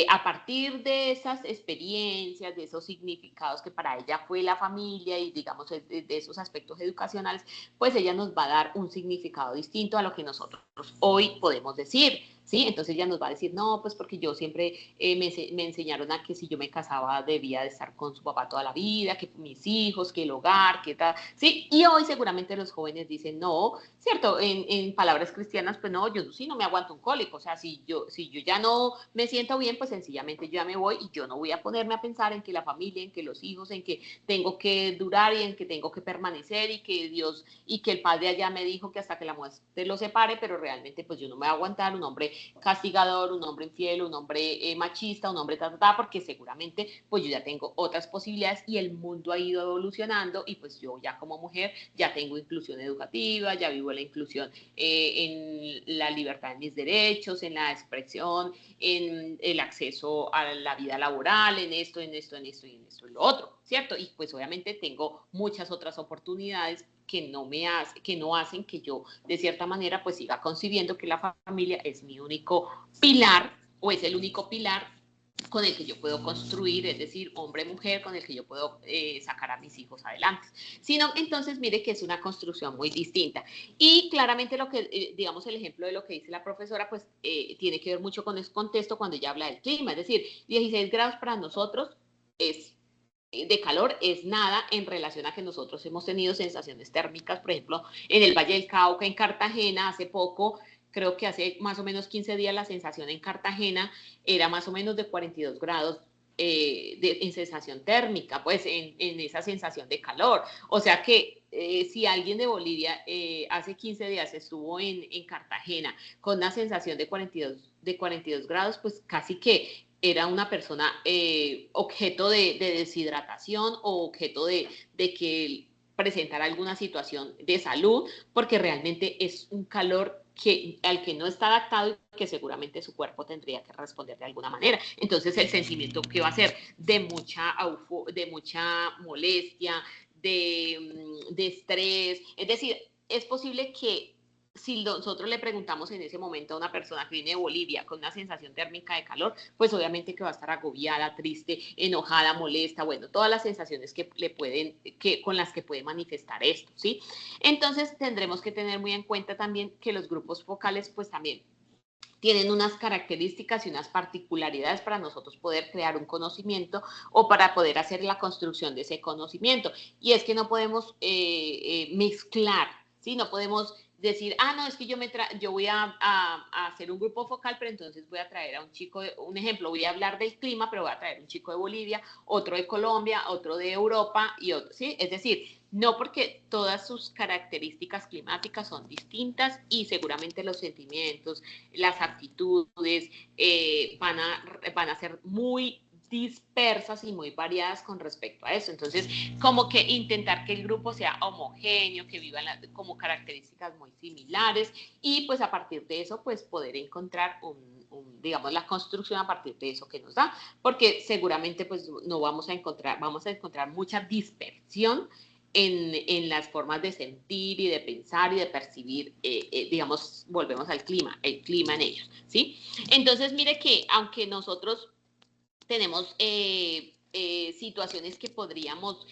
a partir de esas experiencias, de esos significados que para ella fue la familia y digamos de esos aspectos educacionales, pues ella nos va a dar un significado distinto a lo que nosotros hoy podemos decir. ¿Sí? Entonces ella nos va a decir, no, pues porque yo siempre me enseñaron a que si yo me casaba debía de estar con su papá toda la vida, que mis hijos, que el hogar, que tal, ¿sí? Y hoy seguramente los jóvenes dicen, no, ¿cierto? En palabras cristianas, pues no, yo sí no me aguanto un cólico, o sea, si yo ya no me siento bien, pues sencillamente yo ya me voy y yo no voy a ponerme a pensar en que la familia, en que los hijos, en que tengo que durar y en que tengo que permanecer y que Dios y que el padre allá me dijo que hasta que la muerte lo separe, pero realmente pues yo no me voy a aguantar un hombre castigador, un hombre infiel, un hombre machista, un hombre porque seguramente pues yo ya tengo otras posibilidades y el mundo ha ido evolucionando y pues yo ya como mujer ya tengo inclusión educativa, ya vivo la inclusión en la libertad de mis derechos, en la expresión, en el acceso a la vida laboral, en esto y en lo otro, ¿cierto? Y pues obviamente tengo muchas otras oportunidades que no hacen que yo de cierta manera pues siga concibiendo que la familia es mi único pilar o es el único pilar con el que yo puedo construir, es decir, hombre-mujer, con el que yo puedo sacar a mis hijos adelante. Sino, entonces, mire que es una construcción muy distinta. Y claramente lo que, digamos, el ejemplo de lo que dice la profesora, pues tiene que ver mucho con ese contexto cuando ella habla del clima, es decir, 16 grados para nosotros es de calor es nada en relación a que nosotros hemos tenido sensaciones térmicas, por ejemplo, en el Valle del Cauca, en Cartagena, hace poco, creo que hace más o menos 15 días la sensación en Cartagena era más o menos de 42 grados en sensación térmica, pues en esa sensación de calor. O sea que si alguien de Bolivia hace 15 días estuvo en Cartagena con una sensación de 42 grados, pues casi que era una persona objeto de deshidratación o objeto de que presentara alguna situación de salud, porque realmente es un calor al que no está adaptado y que seguramente su cuerpo tendría que responder de alguna manera. Entonces el sentimiento que va a ser de mucha molestia, de estrés, es decir, es posible que si nosotros le preguntamos en ese momento a una persona que viene de Bolivia con una sensación térmica de calor, pues obviamente que va a estar agobiada, triste, enojada, molesta, bueno, todas las sensaciones que le pueden, con las que puede manifestar esto, ¿sí? Entonces tendremos que tener muy en cuenta también que los grupos focales pues también tienen unas características y unas particularidades para nosotros poder crear un conocimiento o para poder hacer la construcción de ese conocimiento. Y es que no podemos mezclar, ¿sí? No podemos decir, no, es que yo voy a hacer un grupo focal, pero entonces voy a traer a un chico, un ejemplo, voy a hablar del clima, pero voy a traer un chico de Bolivia, otro de Colombia, otro de Europa y otro, ¿sí? Es decir, no, porque todas sus características climáticas son distintas y seguramente los sentimientos, las actitudes van a ser muy dispersas y muy variadas con respecto a eso. Entonces, como que intentar que el grupo sea homogéneo, que vivan como características muy similares y pues a partir de eso, pues poder encontrar digamos, la construcción a partir de eso que nos da, porque seguramente pues no vamos a encontrar mucha dispersión en las formas de sentir y de pensar y de percibir, digamos, volvemos al clima, el clima en ellos, ¿sí? Entonces, mire que aunque nosotros tenemos situaciones que podríamos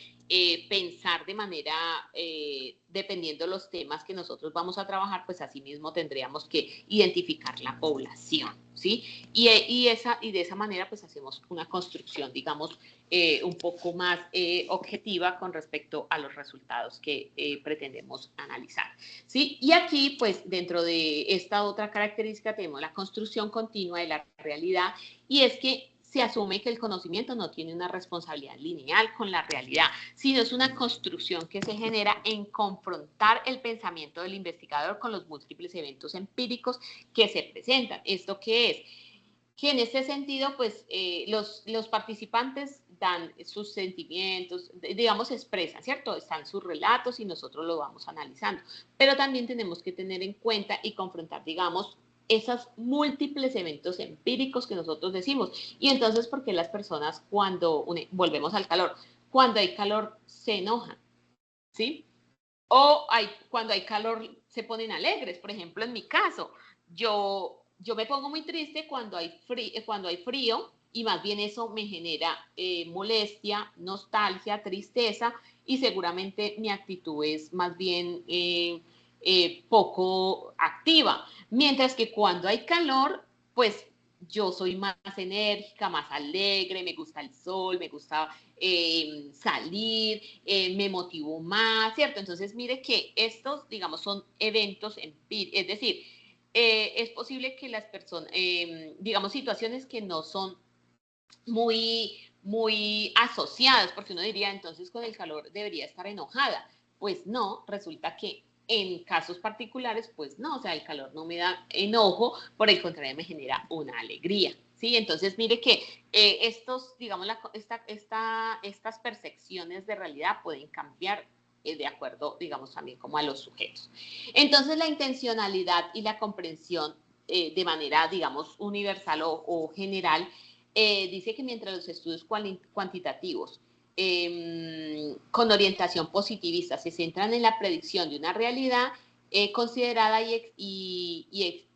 pensar de manera, dependiendo los temas que nosotros vamos a trabajar, pues asimismo tendríamos que identificar la población, ¿sí? Y de esa manera pues hacemos una construcción, digamos, un poco más objetiva con respecto a los resultados que pretendemos analizar, ¿sí? Y aquí pues dentro de esta otra característica tenemos la construcción continua de la realidad y es que se asume que el conocimiento no tiene una responsabilidad lineal con la realidad, sino es una construcción que se genera en confrontar el pensamiento del investigador con los múltiples eventos empíricos que se presentan. ¿Esto qué es? Que en este sentido, pues, los participantes dan sus sentimientos, digamos, expresan, ¿cierto? Están sus relatos y nosotros lo vamos analizando. Pero también tenemos que tener en cuenta y confrontar, digamos, esos múltiples eventos empíricos que nosotros decimos. Y entonces, ¿por qué las personas volvemos al calor, cuando hay calor se enojan, ¿sí? O cuando hay calor se ponen alegres. Por ejemplo, en mi caso, yo me pongo muy triste cuando hay frío y más bien eso me genera molestia, nostalgia, tristeza y seguramente mi actitud es más bien poco activa. Mientras que cuando hay calor, pues yo soy más enérgica, más alegre, me gusta el sol, me gusta salir, me motivo más, ¿cierto? Entonces, mire que estos, digamos, son eventos empíricos, es decir, es posible que las personas, digamos, situaciones que no son muy asociadas, porque uno diría, entonces con el calor debería estar enojada. Pues no, resulta que en casos particulares, pues no, o sea, el calor no me da enojo, por el contrario, me genera una alegría, ¿sí? Entonces, mire que digamos, estas percepciones de realidad pueden cambiar de acuerdo, digamos, también como a los sujetos. Entonces, la intencionalidad y la comprensión de manera, digamos, universal o general, dice que mientras los estudios cuantitativos con orientación positivista se centran en la predicción de una realidad considerada y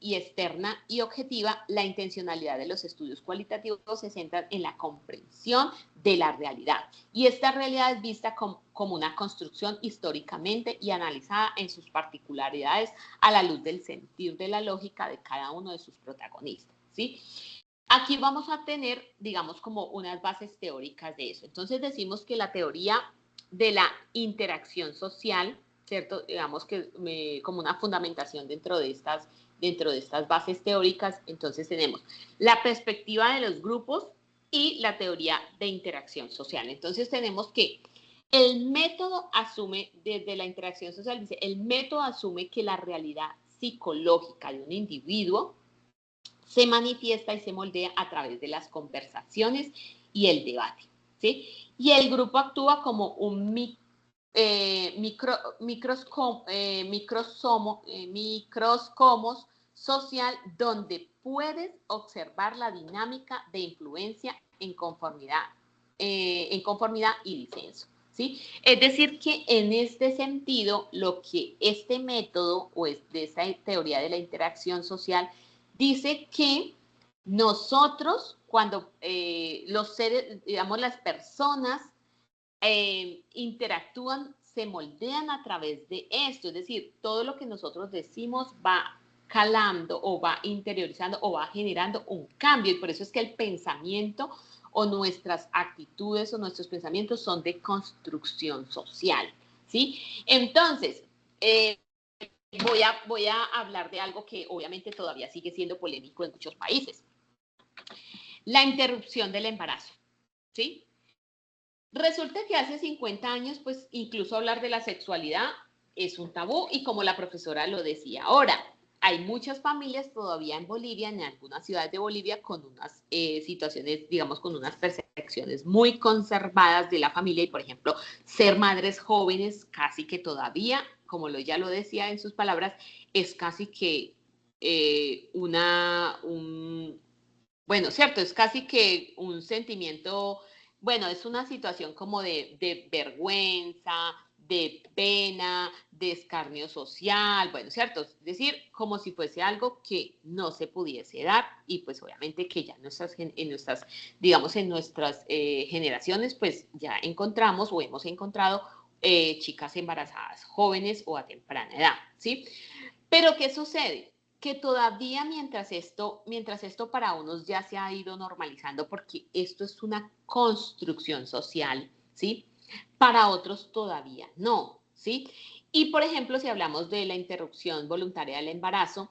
externa y objetiva, la intencionalidad de los estudios cualitativos se centra en la comprensión de la realidad. Y esta realidad es vista como una construcción históricamente y analizada en sus particularidades a la luz del sentir de la lógica de cada uno de sus protagonistas, ¿sí? Aquí vamos a tener, digamos, como unas bases teóricas de eso. Entonces decimos que la teoría de la interacción social, ¿cierto? Digamos que como una fundamentación dentro de estas bases teóricas, entonces tenemos la perspectiva de los grupos y la teoría de interacción social. Entonces tenemos que el método asume, desde la interacción social, dice, el método asume que la realidad psicológica de un individuo se manifiesta y se moldea a través de las conversaciones y el debate, ¿sí? Y el grupo actúa como un microscomos social donde puedes observar la dinámica de influencia en conformidad y disenso, ¿sí? Es decir, que en este sentido, lo que este método o de esta teoría de la interacción social dice que nosotros, cuando los seres, digamos, las personas interactúan, se moldean a través de esto, es decir, todo lo que nosotros decimos va calando o va interiorizando o va generando un cambio, y por eso es que el pensamiento o nuestras actitudes o nuestros pensamientos son de construcción social, ¿sí? Entonces, voy a hablar de algo que obviamente todavía sigue siendo polémico en muchos países. La interrupción del embarazo, ¿sí? Resulta que hace 50 años, pues incluso hablar de la sexualidad es un tabú, y como la profesora lo decía ahora, hay muchas familias todavía en Bolivia, en algunas ciudades de Bolivia, con unas situaciones, digamos, con unas percepciones muy conservadas de la familia, y por ejemplo, ser madres jóvenes casi que todavía, como ya lo decía en sus palabras, es casi que bueno, cierto, es casi que un sentimiento, bueno, es una situación como de vergüenza, de pena, de escarnio social, bueno, cierto, es decir, como si fuese algo que no se pudiese dar, y pues obviamente que ya digamos, en nuestras generaciones, pues ya encontramos o hemos encontrado chicas embarazadas jóvenes o a temprana edad, ¿sí? Pero ¿qué sucede? Que todavía mientras esto para unos ya se ha ido normalizando, porque esto es una construcción social, ¿sí? Para otros todavía no, ¿sí? Y por ejemplo, si hablamos de la interrupción voluntaria del embarazo,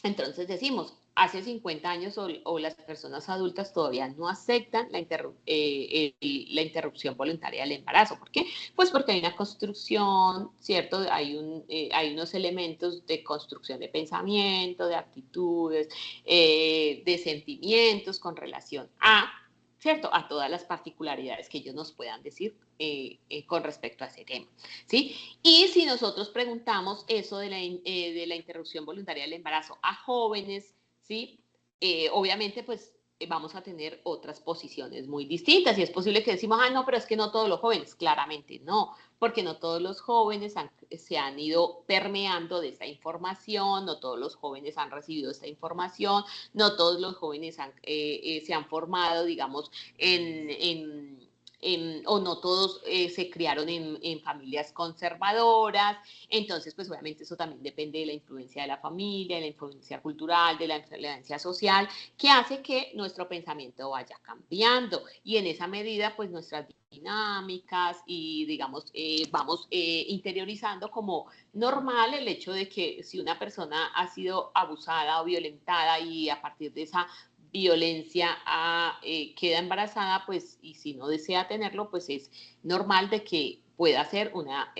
entonces decimos, hace 50 años o las personas adultas todavía no aceptan la interrupción voluntaria del embarazo. ¿Por qué? Pues porque hay una construcción, ¿cierto? Hay unos elementos de construcción de pensamiento, de actitudes, de sentimientos con relación a, ¿cierto? A todas las particularidades que ellos nos puedan decir con respecto a ese tema, ¿sí? Y si nosotros preguntamos eso de la interrupción voluntaria del embarazo a jóvenes, ¿sí? Obviamente, pues vamos a tener otras posiciones muy distintas, y es posible que decimos, no, pero es que no todos los jóvenes, claramente no, porque no todos los jóvenes se han ido permeando de esta información, no todos los jóvenes han recibido esta información, no todos los jóvenes se han formado, digamos, o no todos se criaron en familias conservadoras. Entonces, pues obviamente eso también depende de la influencia de la familia, de la influencia cultural, de la influencia social, que hace que nuestro pensamiento vaya cambiando, y en esa medida, pues nuestras dinámicas y, digamos, vamos interiorizando como normal el hecho de que si una persona ha sido abusada o violentada y a partir de esa violencia queda embarazada, pues, y si no desea tenerlo, pues es normal de que pueda hacer una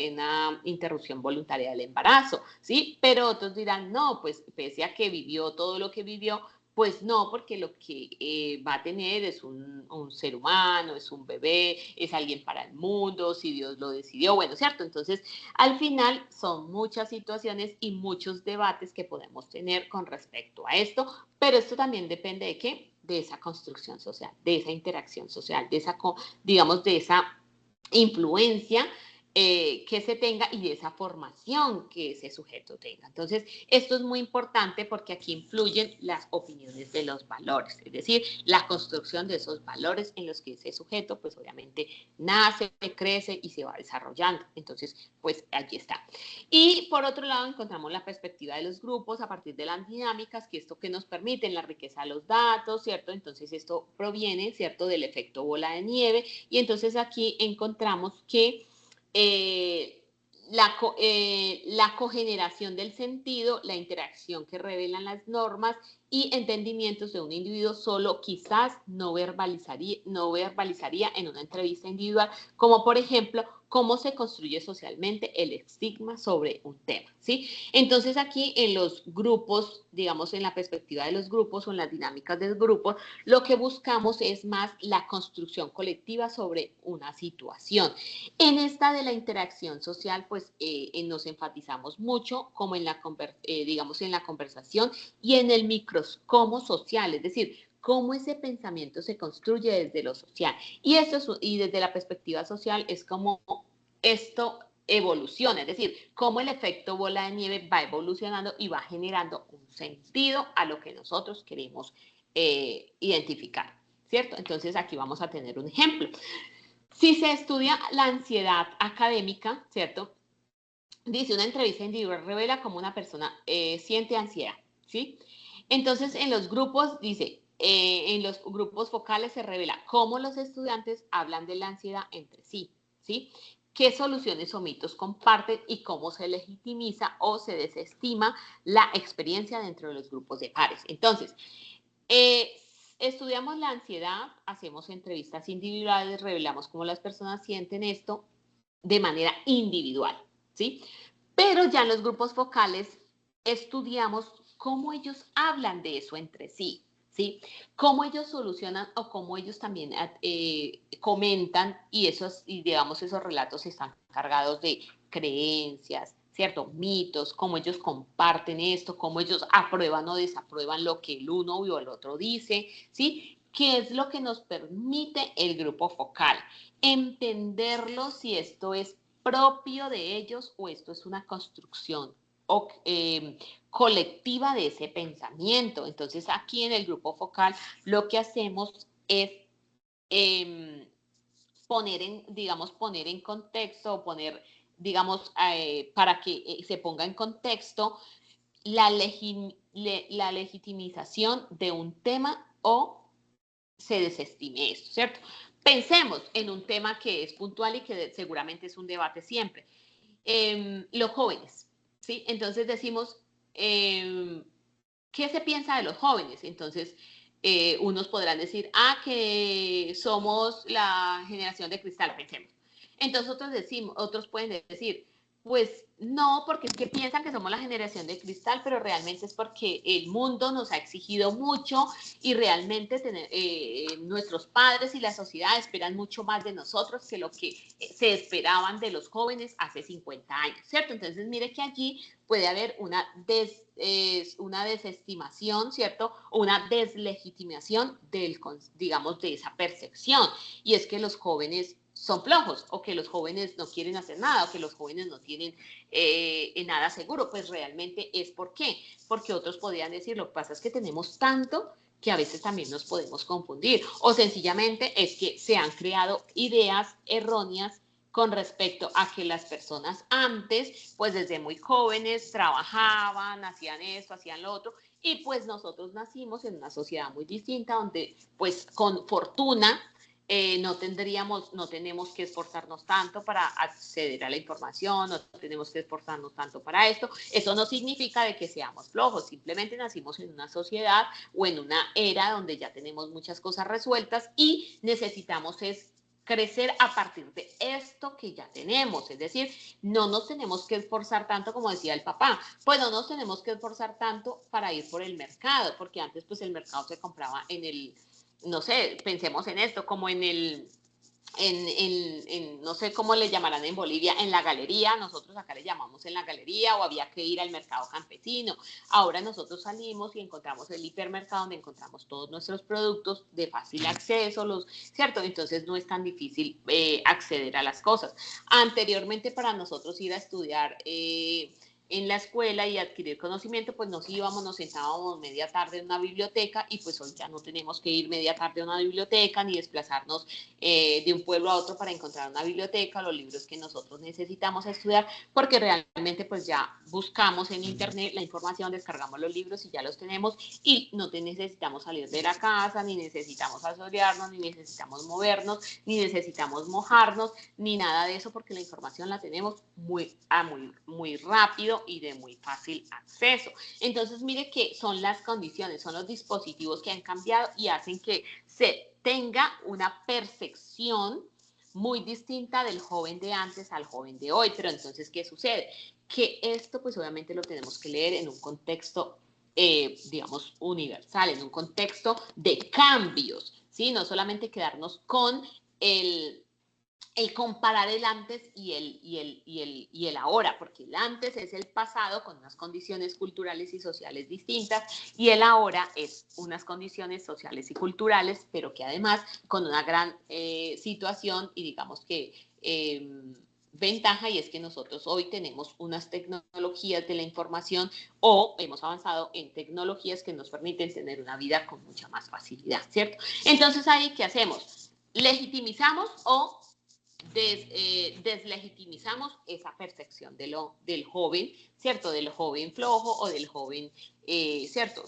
interrupción voluntaria del embarazo, ¿sí? Pero otros dirán, no, pues pese a que vivió todo lo que vivió, pues no, porque lo que va a tener es un ser humano, es un bebé, es alguien para el mundo, si Dios lo decidió, bueno, ¿cierto? Entonces, al final son muchas situaciones y muchos debates que podemos tener con respecto a esto, pero esto también depende de qué, de esa construcción social, de esa interacción social, de esa, digamos, de esa influencia que se tenga y de esa formación que ese sujeto tenga. Entonces, esto es muy importante porque aquí influyen las opiniones de los valores, es decir, la construcción de esos valores en los que ese sujeto, pues obviamente, nace, crece y se va desarrollando. Entonces, pues allí está. Y por otro lado, encontramos la perspectiva de los grupos a partir de las dinámicas, que esto que nos permiten la riqueza de los datos, ¿cierto? Entonces, esto proviene, ¿cierto?, del efecto bola de nieve, y entonces aquí encontramos que la cogeneración del sentido, la interacción que revelan las normas y entendimientos de un individuo solo quizás no verbalizaría en una entrevista individual, como por ejemplo, cómo se construye socialmente el estigma sobre un tema, ¿sí? Entonces aquí en los grupos, digamos en la perspectiva de los grupos o en las dinámicas de los grupos, lo que buscamos es más la construcción colectiva sobre una situación. En esta de la interacción social, pues nos enfatizamos mucho como en digamos en la conversación y en el microscomos social, es decir, cómo ese pensamiento se construye desde lo social. Y, y desde la perspectiva social es como esto evoluciona, es decir, cómo el efecto bola de nieve va evolucionando y va generando un sentido a lo que nosotros queremos identificar, ¿cierto? Entonces aquí vamos a tener un ejemplo. Si se estudia la ansiedad académica, ¿cierto? Dice, una entrevista individual revela cómo una persona siente ansiedad, ¿sí? Entonces, en los grupos, dice, en los grupos focales se revela cómo los estudiantes hablan de la ansiedad entre sí, ¿sí? Qué soluciones o mitos comparten y cómo se legitimiza o se desestima la experiencia dentro de los grupos de pares. Entonces, estudiamos la ansiedad, hacemos entrevistas individuales, revelamos cómo las personas sienten esto de manera individual, ¿sí? Pero ya en los grupos focales estudiamos cómo ellos hablan de eso entre sí, ¿sí? Cómo ellos solucionan o cómo ellos también comentan y digamos, esos relatos están cargados de creencias, ¿cierto? Mitos, cómo ellos comparten esto, cómo ellos aprueban o desaprueban lo que el uno o el otro dice, ¿sí? ¿Qué es lo que nos permite el grupo focal? Entenderlo si esto es propio de ellos o esto es una construcción colectiva de ese pensamiento. Entonces aquí en el grupo focal lo que hacemos es poner en contexto o poner, digamos, para que se ponga en contexto la legitimización de un tema o se desestime esto, ¿cierto? Pensemos en un tema que es puntual y que seguramente es un debate siempre. Los jóvenes, ¿sí? Entonces decimos, ¿qué se piensa de los jóvenes? Entonces, unos podrán decir, que somos la generación de cristal, pensemos. Entonces otros pueden decir, pues no, porque es que piensan que somos la generación de cristal, pero realmente es porque el mundo nos ha exigido mucho y realmente nuestros padres y la sociedad esperan mucho más de nosotros que lo que se esperaban de los jóvenes hace 50 años, ¿cierto? Entonces, mire que allí puede haber una desestimación, ¿cierto? O una deslegitimación digamos, de esa percepción. Y es que los jóvenes son flojos o que los jóvenes no quieren hacer nada o que los jóvenes no tienen nada seguro. Pues realmente es ¿por qué? Porque otros podrían decir, lo que pasa es que tenemos tanto que a veces también nos podemos confundir o sencillamente es que se han creado ideas erróneas con respecto a que las personas antes, pues desde muy jóvenes, trabajaban, hacían esto, hacían lo otro, y pues nosotros nacimos en una sociedad muy distinta donde pues con fortuna no tenemos que esforzarnos tanto para acceder a la información, no tenemos que esforzarnos tanto para esto. Eso no significa de que seamos flojos, simplemente nacimos en una sociedad o en una era donde ya tenemos muchas cosas resueltas y necesitamos crecer a partir de esto que ya tenemos, es decir, no nos tenemos que esforzar tanto como decía el papá, pues no nos tenemos que esforzar tanto para ir por el mercado, porque antes pues el mercado se compraba no sé, pensemos en esto, como no sé cómo le llamarán en Bolivia, en la galería, nosotros acá le llamamos en la galería o había que ir al mercado campesino. Ahora nosotros salimos y encontramos el hipermercado donde encontramos todos nuestros productos de fácil acceso, ¿cierto? Entonces no es tan difícil acceder a las cosas. Anteriormente para nosotros ir a estudiar en la escuela y adquirir conocimiento, pues nos sentábamos media tarde en una biblioteca y pues hoy ya no tenemos que ir media tarde a una biblioteca ni desplazarnos de un pueblo a otro para encontrar una biblioteca, los libros que nosotros necesitamos estudiar, porque realmente pues ya buscamos en internet la información, descargamos los libros y ya los tenemos y no necesitamos salir de la casa, ni necesitamos asolearnos, ni necesitamos movernos, ni necesitamos mojarnos, ni nada de eso, porque la información la tenemos muy rápido y de muy fácil acceso. Entonces, mire que son las condiciones, son los dispositivos que han cambiado y hacen que se tenga una percepción muy distinta del joven de antes al joven de hoy. Pero entonces, ¿qué sucede? Que esto, pues obviamente lo tenemos que leer en un contexto, digamos, universal, en un contexto de cambios, ¿sí? No solamente quedarnos con el comparar el antes y el ahora, porque el antes es el pasado con unas condiciones culturales y sociales distintas, y el ahora es unas condiciones sociales y culturales, pero que además con una gran situación y digamos que ventaja, y es que nosotros hoy tenemos unas tecnologías de la información o hemos avanzado en tecnologías que nos permiten tener una vida con mucha más facilidad, ¿cierto? Entonces ahí, ¿qué hacemos? ¿Legitimizamos o deslegitimizamos esa percepción del joven, ¿cierto? Del joven flojo o del joven, ¿cierto?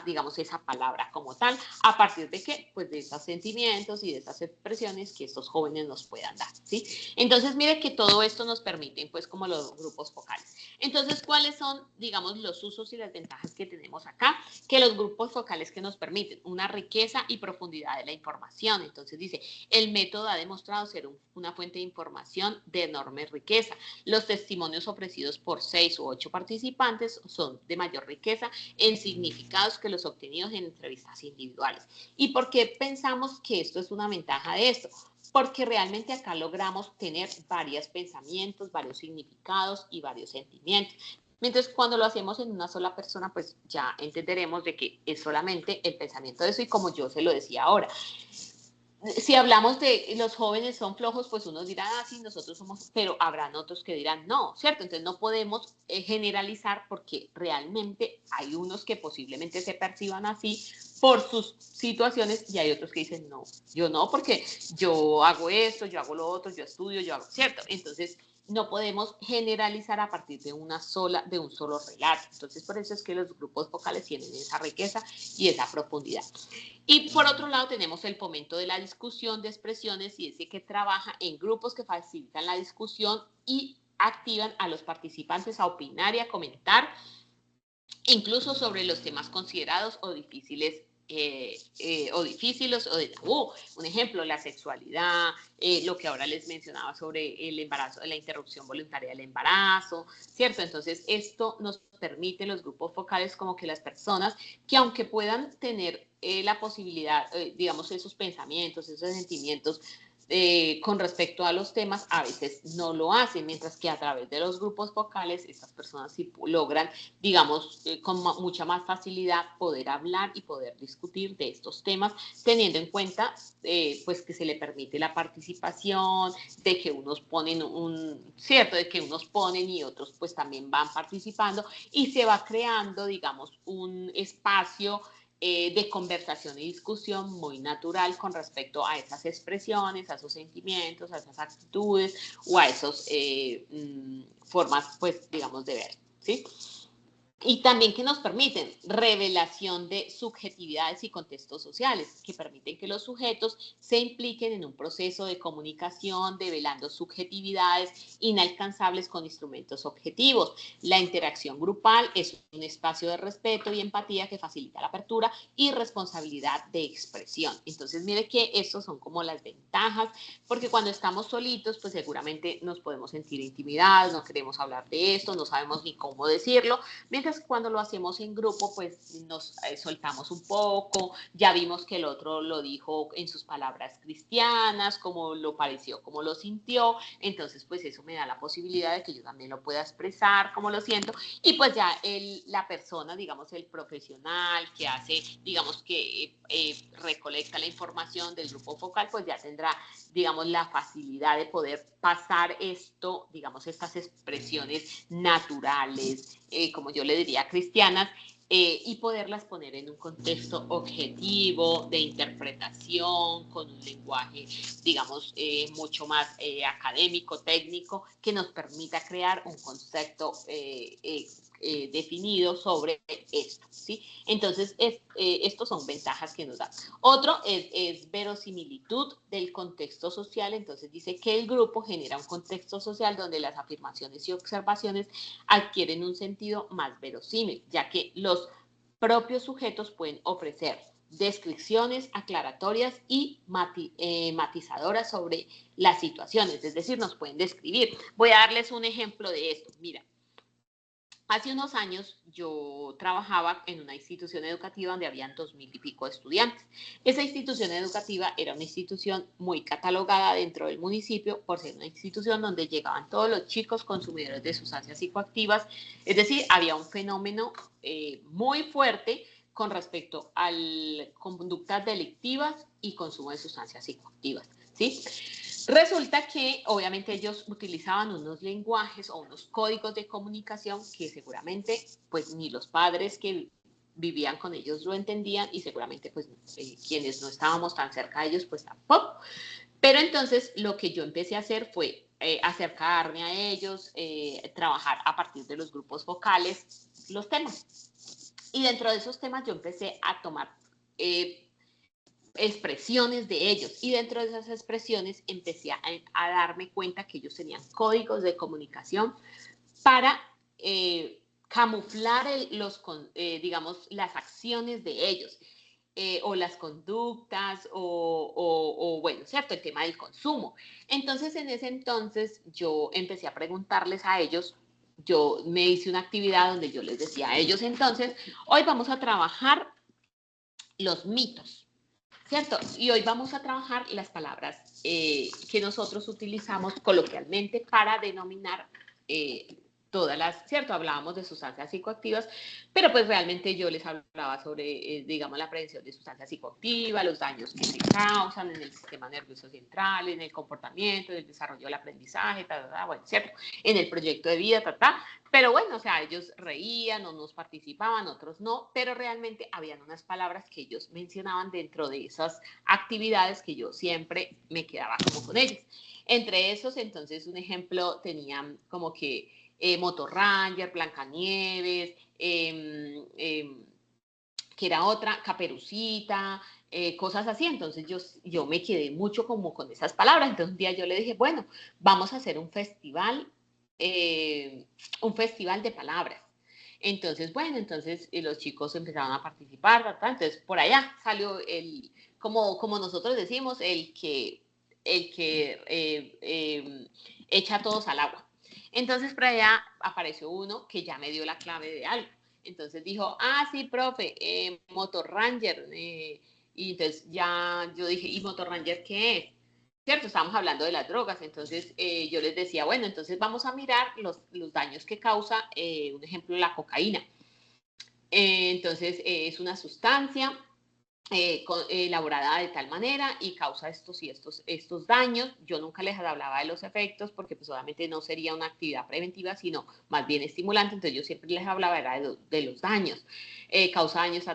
Digamos, esa palabra como tal, ¿a partir de qué? Pues de esos sentimientos y de esas expresiones que estos jóvenes nos puedan dar, ¿sí? Entonces, mire que todo esto nos permite, pues, como los grupos focales. Entonces, ¿cuáles son, digamos, los usos y las ventajas que tenemos acá? Que los grupos focales que nos permiten una riqueza y profundidad de la información. Entonces, dice, el método ha demostrado ser una fuente de información de enorme riqueza. Los testimonios ofrecidos por 6 u 8 participantes son de mayor riqueza en significados que los obtenidos en entrevistas individuales. ¿Y por qué pensamos que esto es una ventaja de esto? Porque realmente acá logramos tener varios pensamientos, varios significados y varios sentimientos. Mientras cuando lo hacemos en una sola persona, pues ya entenderemos de que es solamente el pensamiento de eso, y como yo se lo decía ahora, si hablamos de los jóvenes son flojos, pues unos dirán, ah, sí, nosotros somos, pero habrán otros que dirán, no, ¿cierto? Entonces no podemos generalizar, porque realmente hay unos que posiblemente se perciban así por sus situaciones y hay otros que dicen, no, yo no, porque yo hago esto, yo hago lo otro, yo estudio, yo hago, ¿cierto? Entonces no podemos generalizar a partir de un solo relato. Entonces por eso es que los grupos focales tienen esa riqueza y esa profundidad. Y por otro lado tenemos el fomento de la discusión de expresiones, y ese que trabaja en grupos que facilitan la discusión y activan a los participantes a opinar y a comentar, incluso sobre los temas considerados o difíciles o de tabú. Un ejemplo, la sexualidad, lo que ahora les mencionaba sobre el embarazo, la interrupción voluntaria del embarazo, ¿cierto? Entonces, esto nos permite los grupos focales como que las personas que aunque puedan tener la posibilidad, digamos, esos pensamientos, esos sentimientos, con respecto a los temas, a veces no lo hacen, mientras que a través de los grupos focales estas personas sí logran, digamos, con mucha más facilidad poder hablar y poder discutir de estos temas, teniendo en cuenta pues que se le permite la participación, de que unos ponen de que unos ponen y otros pues también van participando, y se va creando, digamos, un espacio de conversación y discusión muy natural con respecto a esas expresiones, a esos sentimientos, a esas actitudes o a esas formas, pues, digamos, de ver, ¿sí? Y también que nos permiten revelación de subjetividades y contextos sociales, que permiten que los sujetos se impliquen en un proceso de comunicación, develando subjetividades inalcanzables con instrumentos objetivos. La interacción grupal es un espacio de respeto y empatía que facilita la apertura y responsabilidad de expresión. Entonces, mire que estos son como las ventajas, porque cuando estamos solitos, pues seguramente nos podemos sentir intimidados, no queremos hablar de esto, no sabemos ni cómo decirlo, mientras cuando lo hacemos en grupo, pues nos soltamos un poco, ya vimos que el otro lo dijo en sus palabras cristianas, cómo lo pareció, cómo lo sintió, entonces pues eso me da la posibilidad de que yo también lo pueda expresar, cómo lo siento, y pues ya la persona, digamos el profesional que hace, digamos que recolecta la información del grupo focal, pues ya tendrá, digamos, la facilidad de poder pasar esto, digamos, estas expresiones naturales, como yo le diría, cristianas, y poderlas poner en un contexto objetivo de interpretación, con un lenguaje, digamos, mucho más académico, técnico, que nos permita crear un concepto definido sobre esto, ¿sí? Entonces, estos son ventajas que nos da. Otro es verosimilitud del contexto social. Entonces dice que el grupo genera un contexto social donde las afirmaciones y observaciones adquieren un sentido más verosímil, ya que los propios sujetos pueden ofrecer descripciones aclaratorias y matizadoras sobre las situaciones, es decir, nos pueden describir. Voy a darles un ejemplo de esto. Mira, Hace unos años yo trabajaba en una institución educativa donde habían 2000 y pico de estudiantes. Esa institución educativa era una institución muy catalogada dentro del municipio por ser una institución donde llegaban todos los chicos consumidores de sustancias psicoactivas. Es decir, había un fenómeno muy fuerte con respecto a conductas delictivas y consumo de sustancias psicoactivas, ¿sí? Resulta que obviamente ellos utilizaban unos lenguajes o unos códigos de comunicación que seguramente pues ni los padres que vivían con ellos lo entendían y seguramente pues quienes no estábamos tan cerca de ellos pues tampoco. Pero entonces lo que yo empecé a hacer fue acercarme a ellos, trabajar a partir de los grupos focales los temas. Y dentro de esos temas yo empecé a tomar expresiones de ellos y dentro de esas expresiones empecé a darme cuenta que ellos tenían códigos de comunicación para camuflar digamos, las acciones de ellos o las conductas o, bueno, ¿cierto? El tema del consumo. Entonces, en ese entonces yo empecé a preguntarles a ellos, yo me hice una actividad donde yo les decía a ellos, entonces, hoy vamos a trabajar los mitos. ¿Cierto? Y hoy vamos a trabajar las palabras que nosotros utilizamos coloquialmente para denominar todas las, ¿cierto? Hablábamos de sustancias psicoactivas, pero pues realmente yo les hablaba sobre, digamos, la prevención de sustancias psicoactivas, los daños que se causan en el sistema nervioso central, en el comportamiento, en el desarrollo del aprendizaje, bueno, ¿cierto? En el proyecto de vida, pero bueno, o sea, ellos reían, unos participaban, otros no, pero realmente habían unas palabras que ellos mencionaban dentro de esas actividades que yo siempre me quedaba como con ellas. Entre esos, entonces, un ejemplo tenían como que Motor Ranger, Blancanieves, que era otra, Caperucita, cosas así. Entonces yo me quedé mucho como con esas palabras. Entonces un día yo le dije, bueno, vamos a hacer un festival de palabras. Entonces, bueno, entonces los chicos empezaron a participar, entonces por allá salió como nosotros decimos, el que echa a todos al agua. Entonces por allá apareció uno que ya me dio la clave de algo. Entonces dijo, sí, profe, Motor Ranger. Y entonces ya yo dije, ¿y Motor Ranger qué es? ¿Cierto? Estábamos hablando de las drogas. Entonces yo les decía, bueno, entonces vamos a mirar los daños que causa, un ejemplo, la cocaína. Entonces es una sustancia elaborada de tal manera y causa estos y estos daños. Yo nunca les hablaba de los efectos porque pues obviamente no sería una actividad preventiva, sino más bien estimulante. Entonces yo siempre les hablaba de los daños. Causa daños,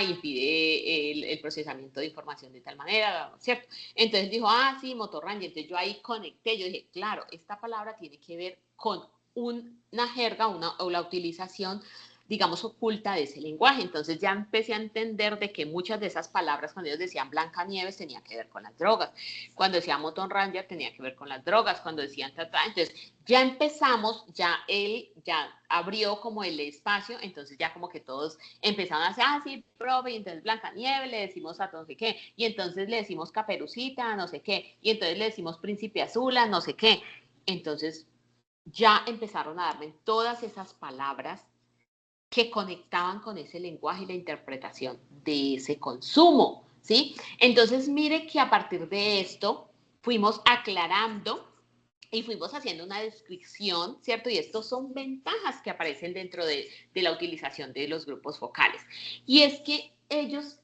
impide el procesamiento de información de tal manera, ¿cierto? Entonces dijo, sí, Motor Ranger. Entonces yo ahí conecté, yo dije, claro, esta palabra tiene que ver con una jerga o la utilización, digamos, oculta de ese lenguaje. Entonces ya empecé a entender de que muchas de esas palabras, cuando ellos decían Blancanieves, tenía que ver con las drogas. Cuando decía Motor Ranger, tenía que ver con las drogas. Cuando decían entonces ya empezamos, él ya abrió como el espacio, entonces ya como que todos empezaron a decir, sí, profe, y entonces Blancanieves, le decimos a no sé qué, y entonces le decimos Caperucita, no sé qué, y entonces le decimos Príncipe Azul, no sé qué. Entonces ya empezaron a darme todas esas palabras que conectaban con ese lenguaje y la interpretación de ese consumo, ¿sí? Entonces, mire que a partir de esto fuimos aclarando y fuimos haciendo una descripción, ¿cierto? Y estos son ventajas que aparecen dentro de la utilización de los grupos focales. Y es que ellos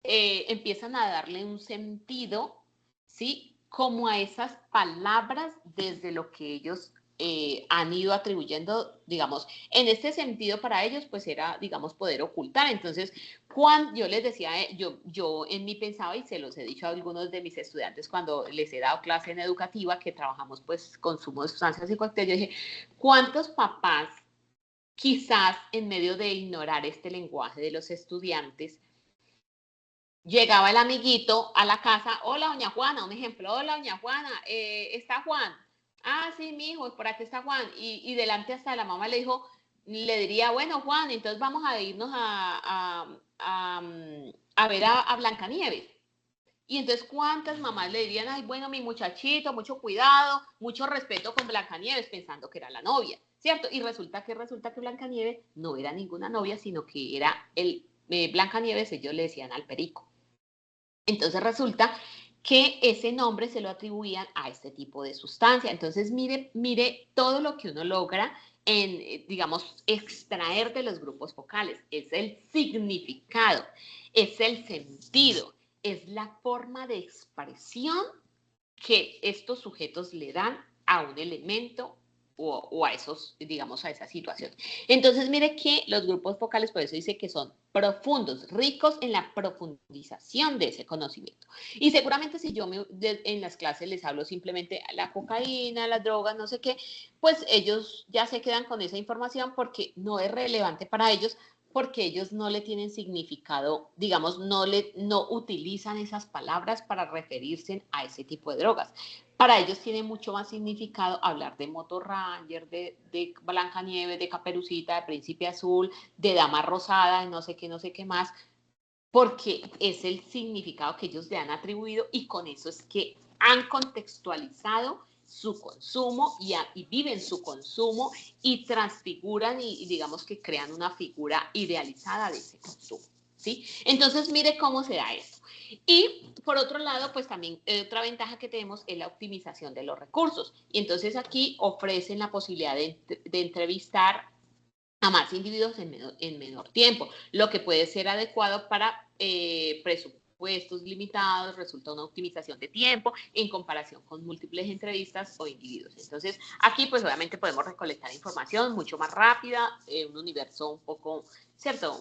empiezan a darle un sentido, ¿sí? Como a esas palabras desde lo que ellos han ido atribuyendo, digamos, en este sentido para ellos, pues era, digamos, poder ocultar. Entonces, cuando yo les decía, yo en mí pensaba, y se los he dicho a algunos de mis estudiantes cuando les he dado clase en educativa, que trabajamos, pues, consumo de sustancias psicoactivas, yo dije, ¿cuántos papás, quizás en medio de ignorar este lenguaje de los estudiantes, llegaba el amiguito a la casa, hola, doña Juana, un ejemplo, hola, doña Juana, ¿está Juan? Sí, mi hijo, por aquí está Juan. Y delante hasta la mamá le diría, bueno, Juan, entonces vamos a irnos a ver a Blancanieves. Y entonces, ¿cuántas mamás le dirían, bueno, mi muchachito, mucho cuidado, mucho respeto con Blancanieves, pensando que era la novia? ¿cierto? Y resulta que Blancanieves no era ninguna novia, sino que era Blancanieves, ellos le decían al perico. Entonces resulta que ese nombre se lo atribuían a este tipo de sustancia. Entonces mire todo lo que uno logra en, digamos, extraer de los grupos focales. Es el significado, es el sentido, es la forma de expresión que estos sujetos le dan a un elemento o a esos, digamos, a esa situación. Entonces, mire que los grupos focales, por eso dice que son profundos, ricos en la profundización de ese conocimiento. Y seguramente si yo en las clases les hablo simplemente la cocaína, las drogas, no sé qué, pues ellos ya se quedan con esa información porque no es relevante para ellos, porque ellos no le tienen significado, digamos, no utilizan esas palabras para referirse a ese tipo de drogas. Para ellos tiene mucho más significado hablar de Moto Ranger, de Blancanieves, de Caperucita, de Príncipe Azul, de Dama Rosada, de no sé qué más, porque es el significado que ellos le han atribuido y con eso es que han contextualizado su consumo y viven su consumo y transfiguran y digamos que crean una figura idealizada de ese consumo, ¿sí? Entonces, mire cómo se da esto. Y por otro lado, pues también otra ventaja que tenemos es la optimización de los recursos. Y entonces aquí ofrecen la posibilidad de entrevistar a más individuos en menor tiempo, lo que puede ser adecuado para presupuestos limitados, resulta una optimización de tiempo en comparación con múltiples entrevistas o individuos. Entonces, aquí pues obviamente podemos recolectar información mucho más rápida, un universo un poco, ¿cierto?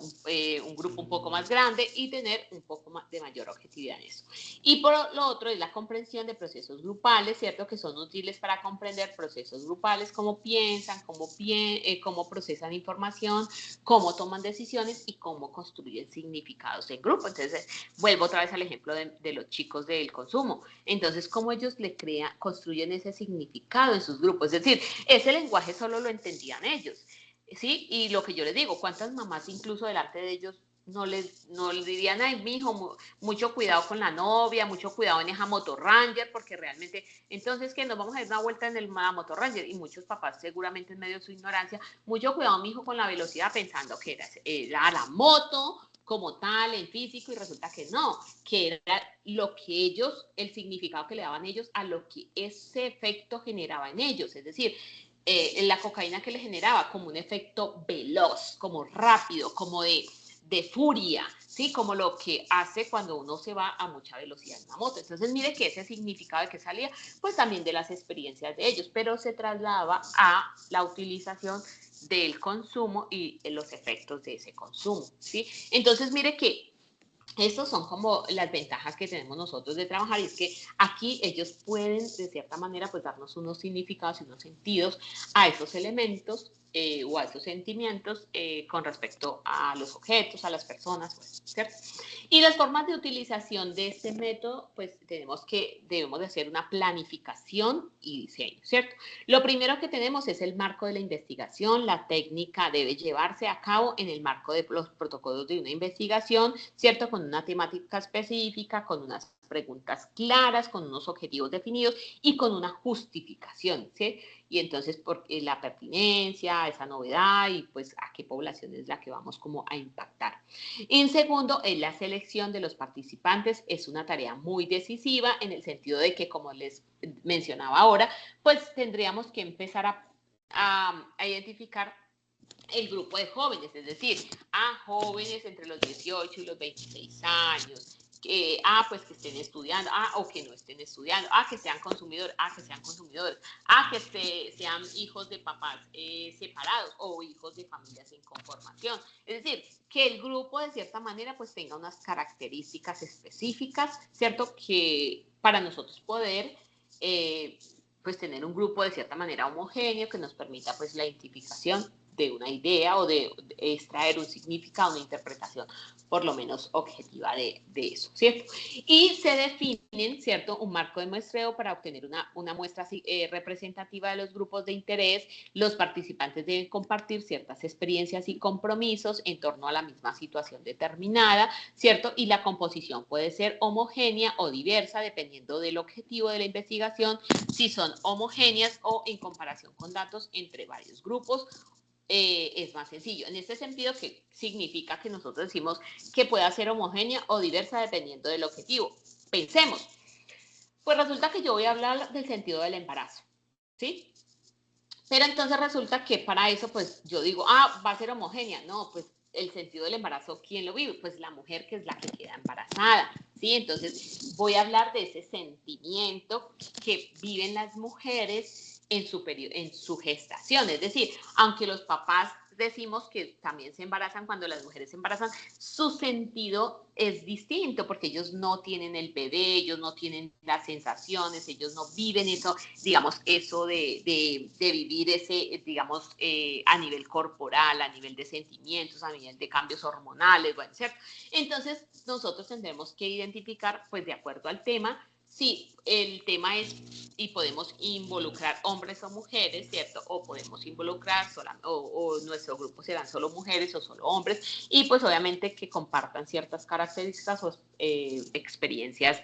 Un grupo un poco más grande y tener un poco más de mayor objetividad en eso. Y por lo otro es la comprensión de procesos grupales, ¿cierto? Que son útiles para comprender procesos grupales, cómo piensan, cómo procesan información, cómo toman decisiones y cómo construyen significados en grupo. Entonces, vuelvo otra vez al ejemplo de los chicos del consumo. Entonces, cómo ellos construyen ese significado en sus grupos. Es decir, ese lenguaje solo lo entendían ellos, ¿sí? Y lo que yo les digo, ¿cuántas mamás incluso delante de ellos no les dirían, ay, mijo, mucho cuidado con la novia, mucho cuidado en esa Moto Ranger, porque realmente, entonces que nos vamos a dar una vuelta en la Moto Ranger, y muchos papás seguramente en medio de su ignorancia, mucho cuidado, mijo, con la velocidad, pensando que era la moto como tal, en físico, y resulta que no, que era lo que ellos, el significado que le daban ellos a lo que ese efecto generaba en ellos, es decir, la cocaína que le generaba como un efecto veloz, como rápido, como de furia, ¿sí? Como lo que hace cuando uno se va a mucha velocidad en una moto. Entonces, mire que ese significado de que salía, pues también de las experiencias de ellos, pero se trasladaba a la utilización del consumo y los efectos de ese consumo, ¿sí? Entonces, mire que estas son como las ventajas que tenemos nosotros de trabajar, y es que aquí ellos pueden, de cierta manera, pues darnos unos significados y unos sentidos a esos elementos o a esos sentimientos con respecto a los objetos, a las personas, pues, ¿cierto? Y las formas de utilización de este método, pues debemos de hacer una planificación y diseño, ¿cierto? Lo primero que tenemos es el marco de la investigación. La técnica debe llevarse a cabo en el marco de los protocolos de una investigación, ¿cierto? Con una temática específica, con unas preguntas claras, con unos objetivos definidos y con una justificación, ¿sí? Y entonces, por la pertinencia, esa novedad y pues a qué población es la que vamos como a impactar. En segundo, la selección de los participantes es una tarea muy decisiva en el sentido de que, como les mencionaba ahora, pues tendríamos que empezar a identificar el grupo de jóvenes, es decir, a jóvenes entre los 18 y los 26 años, pues que estén estudiando, o que no estén estudiando, que sean consumidores, que sean hijos de papás separados o hijos de familias en conformación. Es decir, que el grupo de cierta manera pues tenga unas características específicas, ¿cierto? Que para nosotros poder pues tener un grupo de cierta manera homogéneo que nos permita pues la identificación de una idea o de extraer un significado, una interpretación por lo menos objetiva de eso, ¿cierto? Y se definen, ¿cierto?, un marco de muestreo para obtener una muestra representativa de los grupos de interés. Los participantes deben compartir ciertas experiencias y compromisos en torno a la misma situación determinada, ¿cierto? Y la composición puede ser homogénea o diversa dependiendo del objetivo de la investigación, si son homogéneas o en comparación con datos entre varios grupos. Es más sencillo. En este sentido, ¿qué significa que nosotros decimos que pueda ser homogénea o diversa dependiendo del objetivo? Pensemos. Pues resulta que yo voy a hablar del sentido del embarazo, ¿sí? Pero entonces resulta que para eso, pues yo digo, va a ser homogénea. No, pues el sentido del embarazo, ¿quién lo vive? Pues la mujer, que es la que queda embarazada, ¿sí? Entonces voy a hablar de ese sentimiento que viven las mujeres en su gestación. Es decir, aunque los papás decimos que también se embarazan cuando las mujeres se embarazan, su sentido es distinto porque ellos no tienen el bebé, ellos no tienen las sensaciones, ellos no viven eso, digamos, eso de vivir ese, digamos, a nivel corporal, a nivel de sentimientos, a nivel de cambios hormonales, bueno, ¿cierto? Entonces, nosotros tendremos que identificar, pues, de acuerdo al tema, si el tema es, y podemos involucrar hombres o mujeres, ¿cierto? O podemos involucrar o nuestro grupo serán solo mujeres o solo hombres, y pues obviamente que compartan ciertas características o experiencias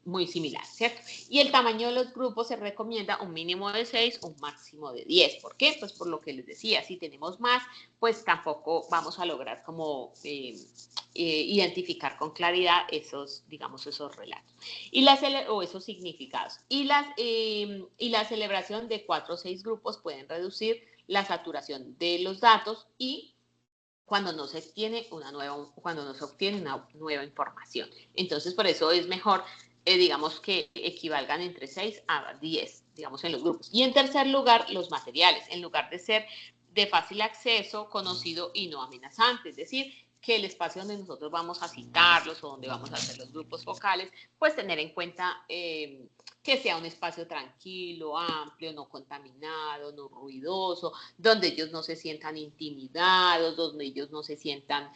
muy similares, ¿cierto? Y el tamaño de los grupos se recomienda un mínimo de 6, un máximo de 10. ¿Por qué? Pues por lo que les decía, si tenemos más, pues tampoco vamos a lograr como identificar con claridad esos, digamos, esos relatos o esos significados. Y la celebración de 4 o 6 grupos pueden reducir la saturación de los datos y cuando no se obtiene una nueva información. Entonces, por eso es mejor, digamos, que equivalgan entre 6 a 10, digamos, en los grupos. Y en tercer lugar, los materiales, en lugar de ser de fácil acceso, conocido y no amenazante, es decir, que el espacio donde nosotros vamos a citarlos o donde vamos a hacer los grupos focales, pues tener en cuenta que sea un espacio tranquilo, amplio, no contaminado, no ruidoso, donde ellos no se sientan intimidados, donde ellos no se sientan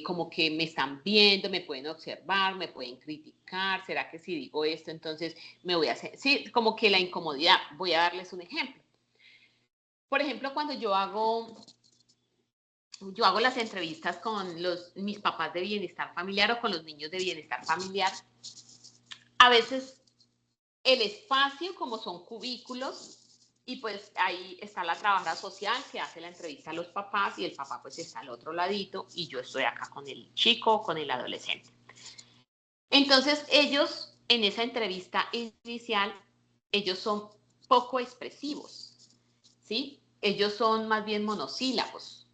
como que me están viendo, me pueden observar, me pueden criticar, ¿será que si digo esto entonces me voy a hacer? Sí, como que la incomodidad. Voy a darles un ejemplo. Por ejemplo, cuando yo hago las entrevistas con mis papás de bienestar familiar o con los niños de bienestar familiar, a veces el espacio, como son cubículos, y pues ahí está la trabajadora social que hace la entrevista a los papás y el papá pues está al otro ladito y yo estoy acá con el chico, con el adolescente. Entonces ellos en esa entrevista inicial, ellos son poco expresivos, ¿sí? Ellos son más bien monosílabos.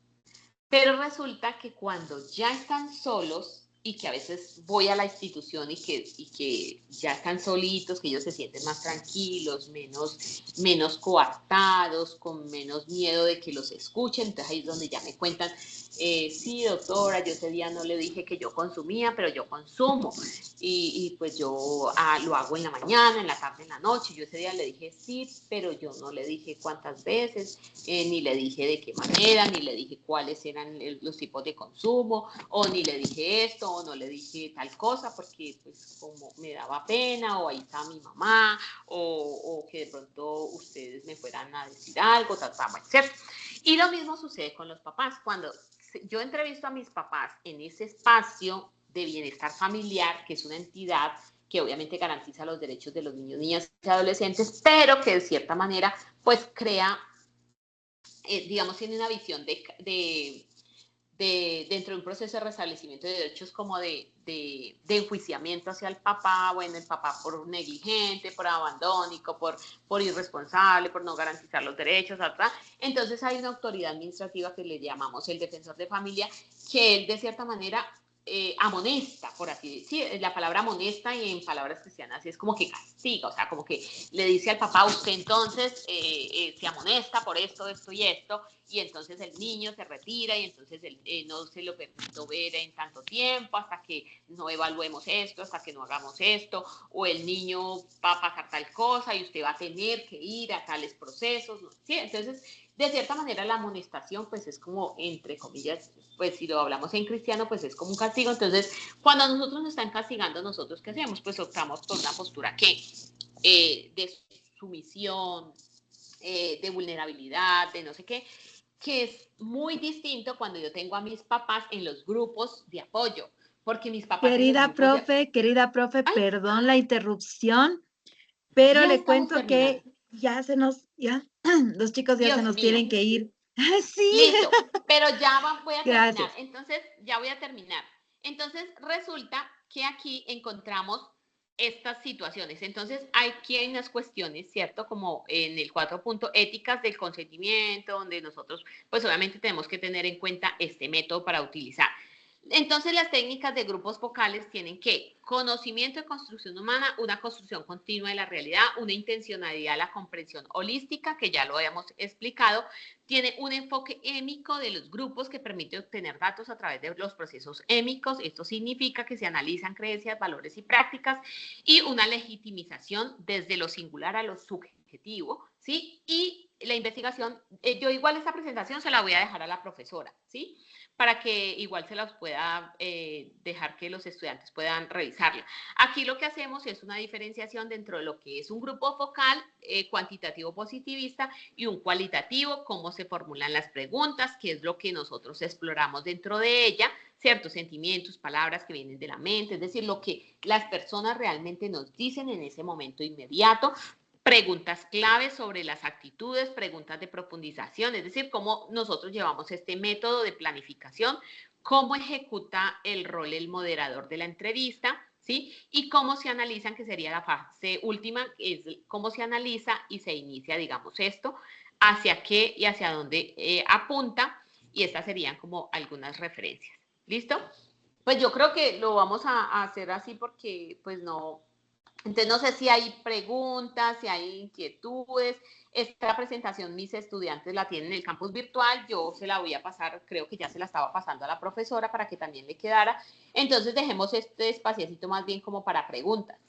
Pero resulta que cuando ya están solos y que a veces voy a la institución y que ya están solitos, que ellos se sienten más tranquilos, menos coartados, con menos miedo de que los escuchen, entonces ahí es donde ya me cuentan, sí, doctora, yo ese día no le dije que yo consumía, pero yo consumo. Y pues yo lo hago en la mañana, en la tarde, en la noche. Yo ese día le dije sí, pero yo no le dije cuántas veces, ni le dije de qué manera, ni le dije cuáles eran los tipos de consumo, o ni le dije esto, o no le dije tal cosa, porque pues como me daba pena, o ahí está mi mamá, o que de pronto ustedes me fueran a decir algo, etc. Y lo mismo sucede con los papás. Cuando yo entrevisto a mis papás en ese espacio de bienestar familiar, que es una entidad que obviamente garantiza los derechos de los niños, niñas y adolescentes, pero que de cierta manera pues crea, digamos, tiene una visión dentro de un proceso de restablecimiento de derechos como de enjuiciamiento hacia el papá, bueno, el papá por negligente, por abandónico, por irresponsable, por no garantizar los derechos, ¿verdad? Entonces hay una autoridad administrativa que le llamamos el defensor de familia, que él de cierta manera amonesta, por así decir, la palabra amonesta y en palabras cristianas es como que castiga, o sea, como que le dice al papá, usted entonces se amonesta por esto, esto y esto, y entonces el niño se retira y entonces no se lo permito ver en tanto tiempo hasta que no evaluemos esto, hasta que no hagamos esto, o el niño va a pasar tal cosa y usted va a tener que ir a tales procesos, ¿sí? Entonces De cierta manera la amonestación pues es como, entre comillas, pues si lo hablamos en cristiano, pues es como un castigo. Entonces, cuando a nosotros nos están castigando, ¿nosotros qué hacemos? Pues optamos por una postura que de sumisión, de vulnerabilidad, de no sé qué, que es muy distinto cuando yo tengo a mis papás en los grupos de apoyo, porque mis papás en los grupos Querida profe, ¡Ay! perdón la interrupción, pero Ya le estamos cuento que terminando. ya, los chicos ya se Dios nos mío. tienen que ir. Sí. Listo, pero ya voy a terminar. Gracias. Entonces, ya voy a terminar. Entonces, resulta que aquí encontramos estas situaciones. Entonces, aquí hay unas cuestiones, ¿cierto? Como en el 4 punto, éticas del consentimiento, donde nosotros, pues obviamente tenemos que tener en cuenta este método para utilizar. Entonces, las técnicas de grupos focales tienen que conocimiento de construcción humana, una construcción continua de la realidad, una intencionalidad, la comprensión holística, que ya lo habíamos explicado, tiene un enfoque émico de los grupos que permite obtener datos a través de los procesos émicos. Esto significa que se analizan creencias, valores y prácticas, y una legitimización desde lo singular a lo subjetivo, ¿sí? Y la investigación, yo igual esta presentación se la voy a dejar a la profesora, ¿sí? Para que igual se las pueda dejar que los estudiantes puedan revisarla. Aquí lo que hacemos es una diferenciación dentro de lo que es un grupo focal cuantitativo positivista y un cualitativo, cómo se formulan las preguntas, qué es lo que nosotros exploramos dentro de ella, ciertos sentimientos, palabras que vienen de la mente, es decir, lo que las personas realmente nos dicen en ese momento inmediato, preguntas claves sobre las actitudes, preguntas de profundización, es decir, cómo nosotros llevamos este método de planificación, cómo ejecuta el rol el moderador de la entrevista, ¿sí? Y cómo se analizan, que sería la fase última, es cómo se analiza y se inicia, digamos, esto, hacia qué y hacia dónde apunta, y estas serían como algunas referencias. ¿Listo? Pues yo creo que lo vamos a hacer así porque, pues no. Entonces, no sé si hay preguntas, si hay inquietudes. Esta presentación mis estudiantes la tienen en el campus virtual, yo se la voy a pasar, creo que ya se la estaba pasando a la profesora para que también le quedara. Entonces, dejemos este espaciecito más bien como para preguntas.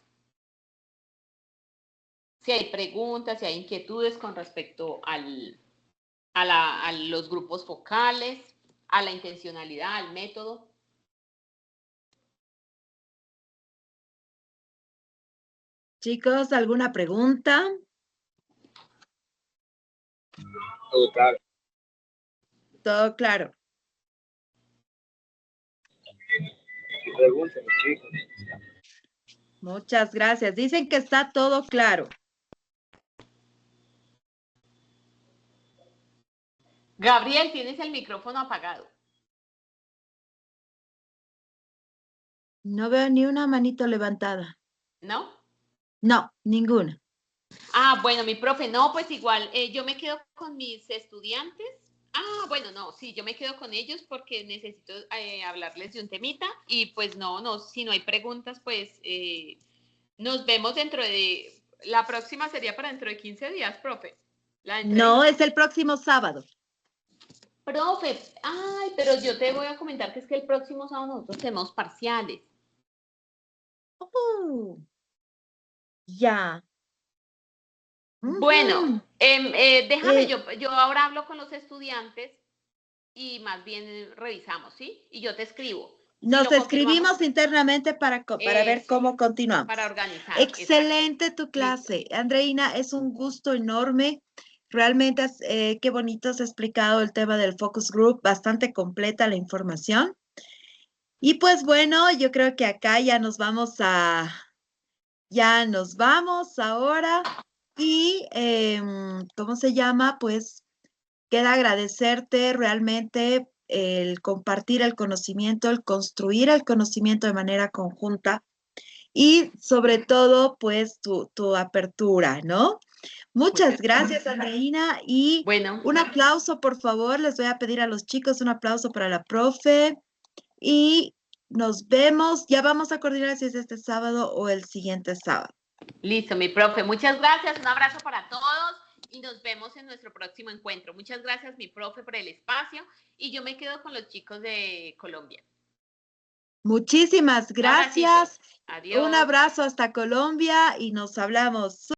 Si hay preguntas, si hay inquietudes con respecto a los grupos focales, a la intencionalidad, al método. Chicos, ¿alguna pregunta? Todo claro. Todo claro. Pregúntenme, chicos. Muchas gracias. Dicen que está todo claro. Gabriel, tienes el micrófono apagado. No veo ni una manito levantada. ¿No? No, ninguna. Ah, bueno, mi profe, no, pues igual, yo me quedo con mis estudiantes. Ah, bueno, no, sí, yo me quedo con ellos porque necesito hablarles de un temita y pues no, si no hay preguntas, pues nos vemos dentro de, la próxima sería para dentro de 15 días, profe. No, es el próximo sábado. Profe, ay, pero yo te voy a comentar que es que el próximo sábado nosotros tenemos parciales. Ya. Bueno, déjame, yo ahora hablo con los estudiantes y más bien revisamos, ¿sí? Y yo te escribo. Nos escribimos internamente para ver cómo continuamos. Para organizar. Excelente tu clase. Listo. Andreina, es un gusto enorme. Realmente, qué bonito has explicado el tema del focus group, bastante completa la información. Y pues bueno, yo creo que acá ya nos vamos ahora. Y, ¿cómo se llama? Pues queda agradecerte realmente el compartir el conocimiento, el construir el conocimiento de manera conjunta y sobre todo, pues, tu apertura, ¿no? Muchas gracias, Andreina. Y bueno, un aplauso, por favor. Les voy a pedir a los chicos un aplauso para la profe. Y nos vemos. Ya vamos a coordinar si es este sábado o el siguiente sábado. Listo, mi profe. Muchas gracias. Un abrazo para todos. Y nos vemos en nuestro próximo encuentro. Muchas gracias, mi profe, por el espacio. Y yo me quedo con los chicos de Colombia. Muchísimas gracias. Adiós. Un abrazo hasta Colombia y nos hablamos.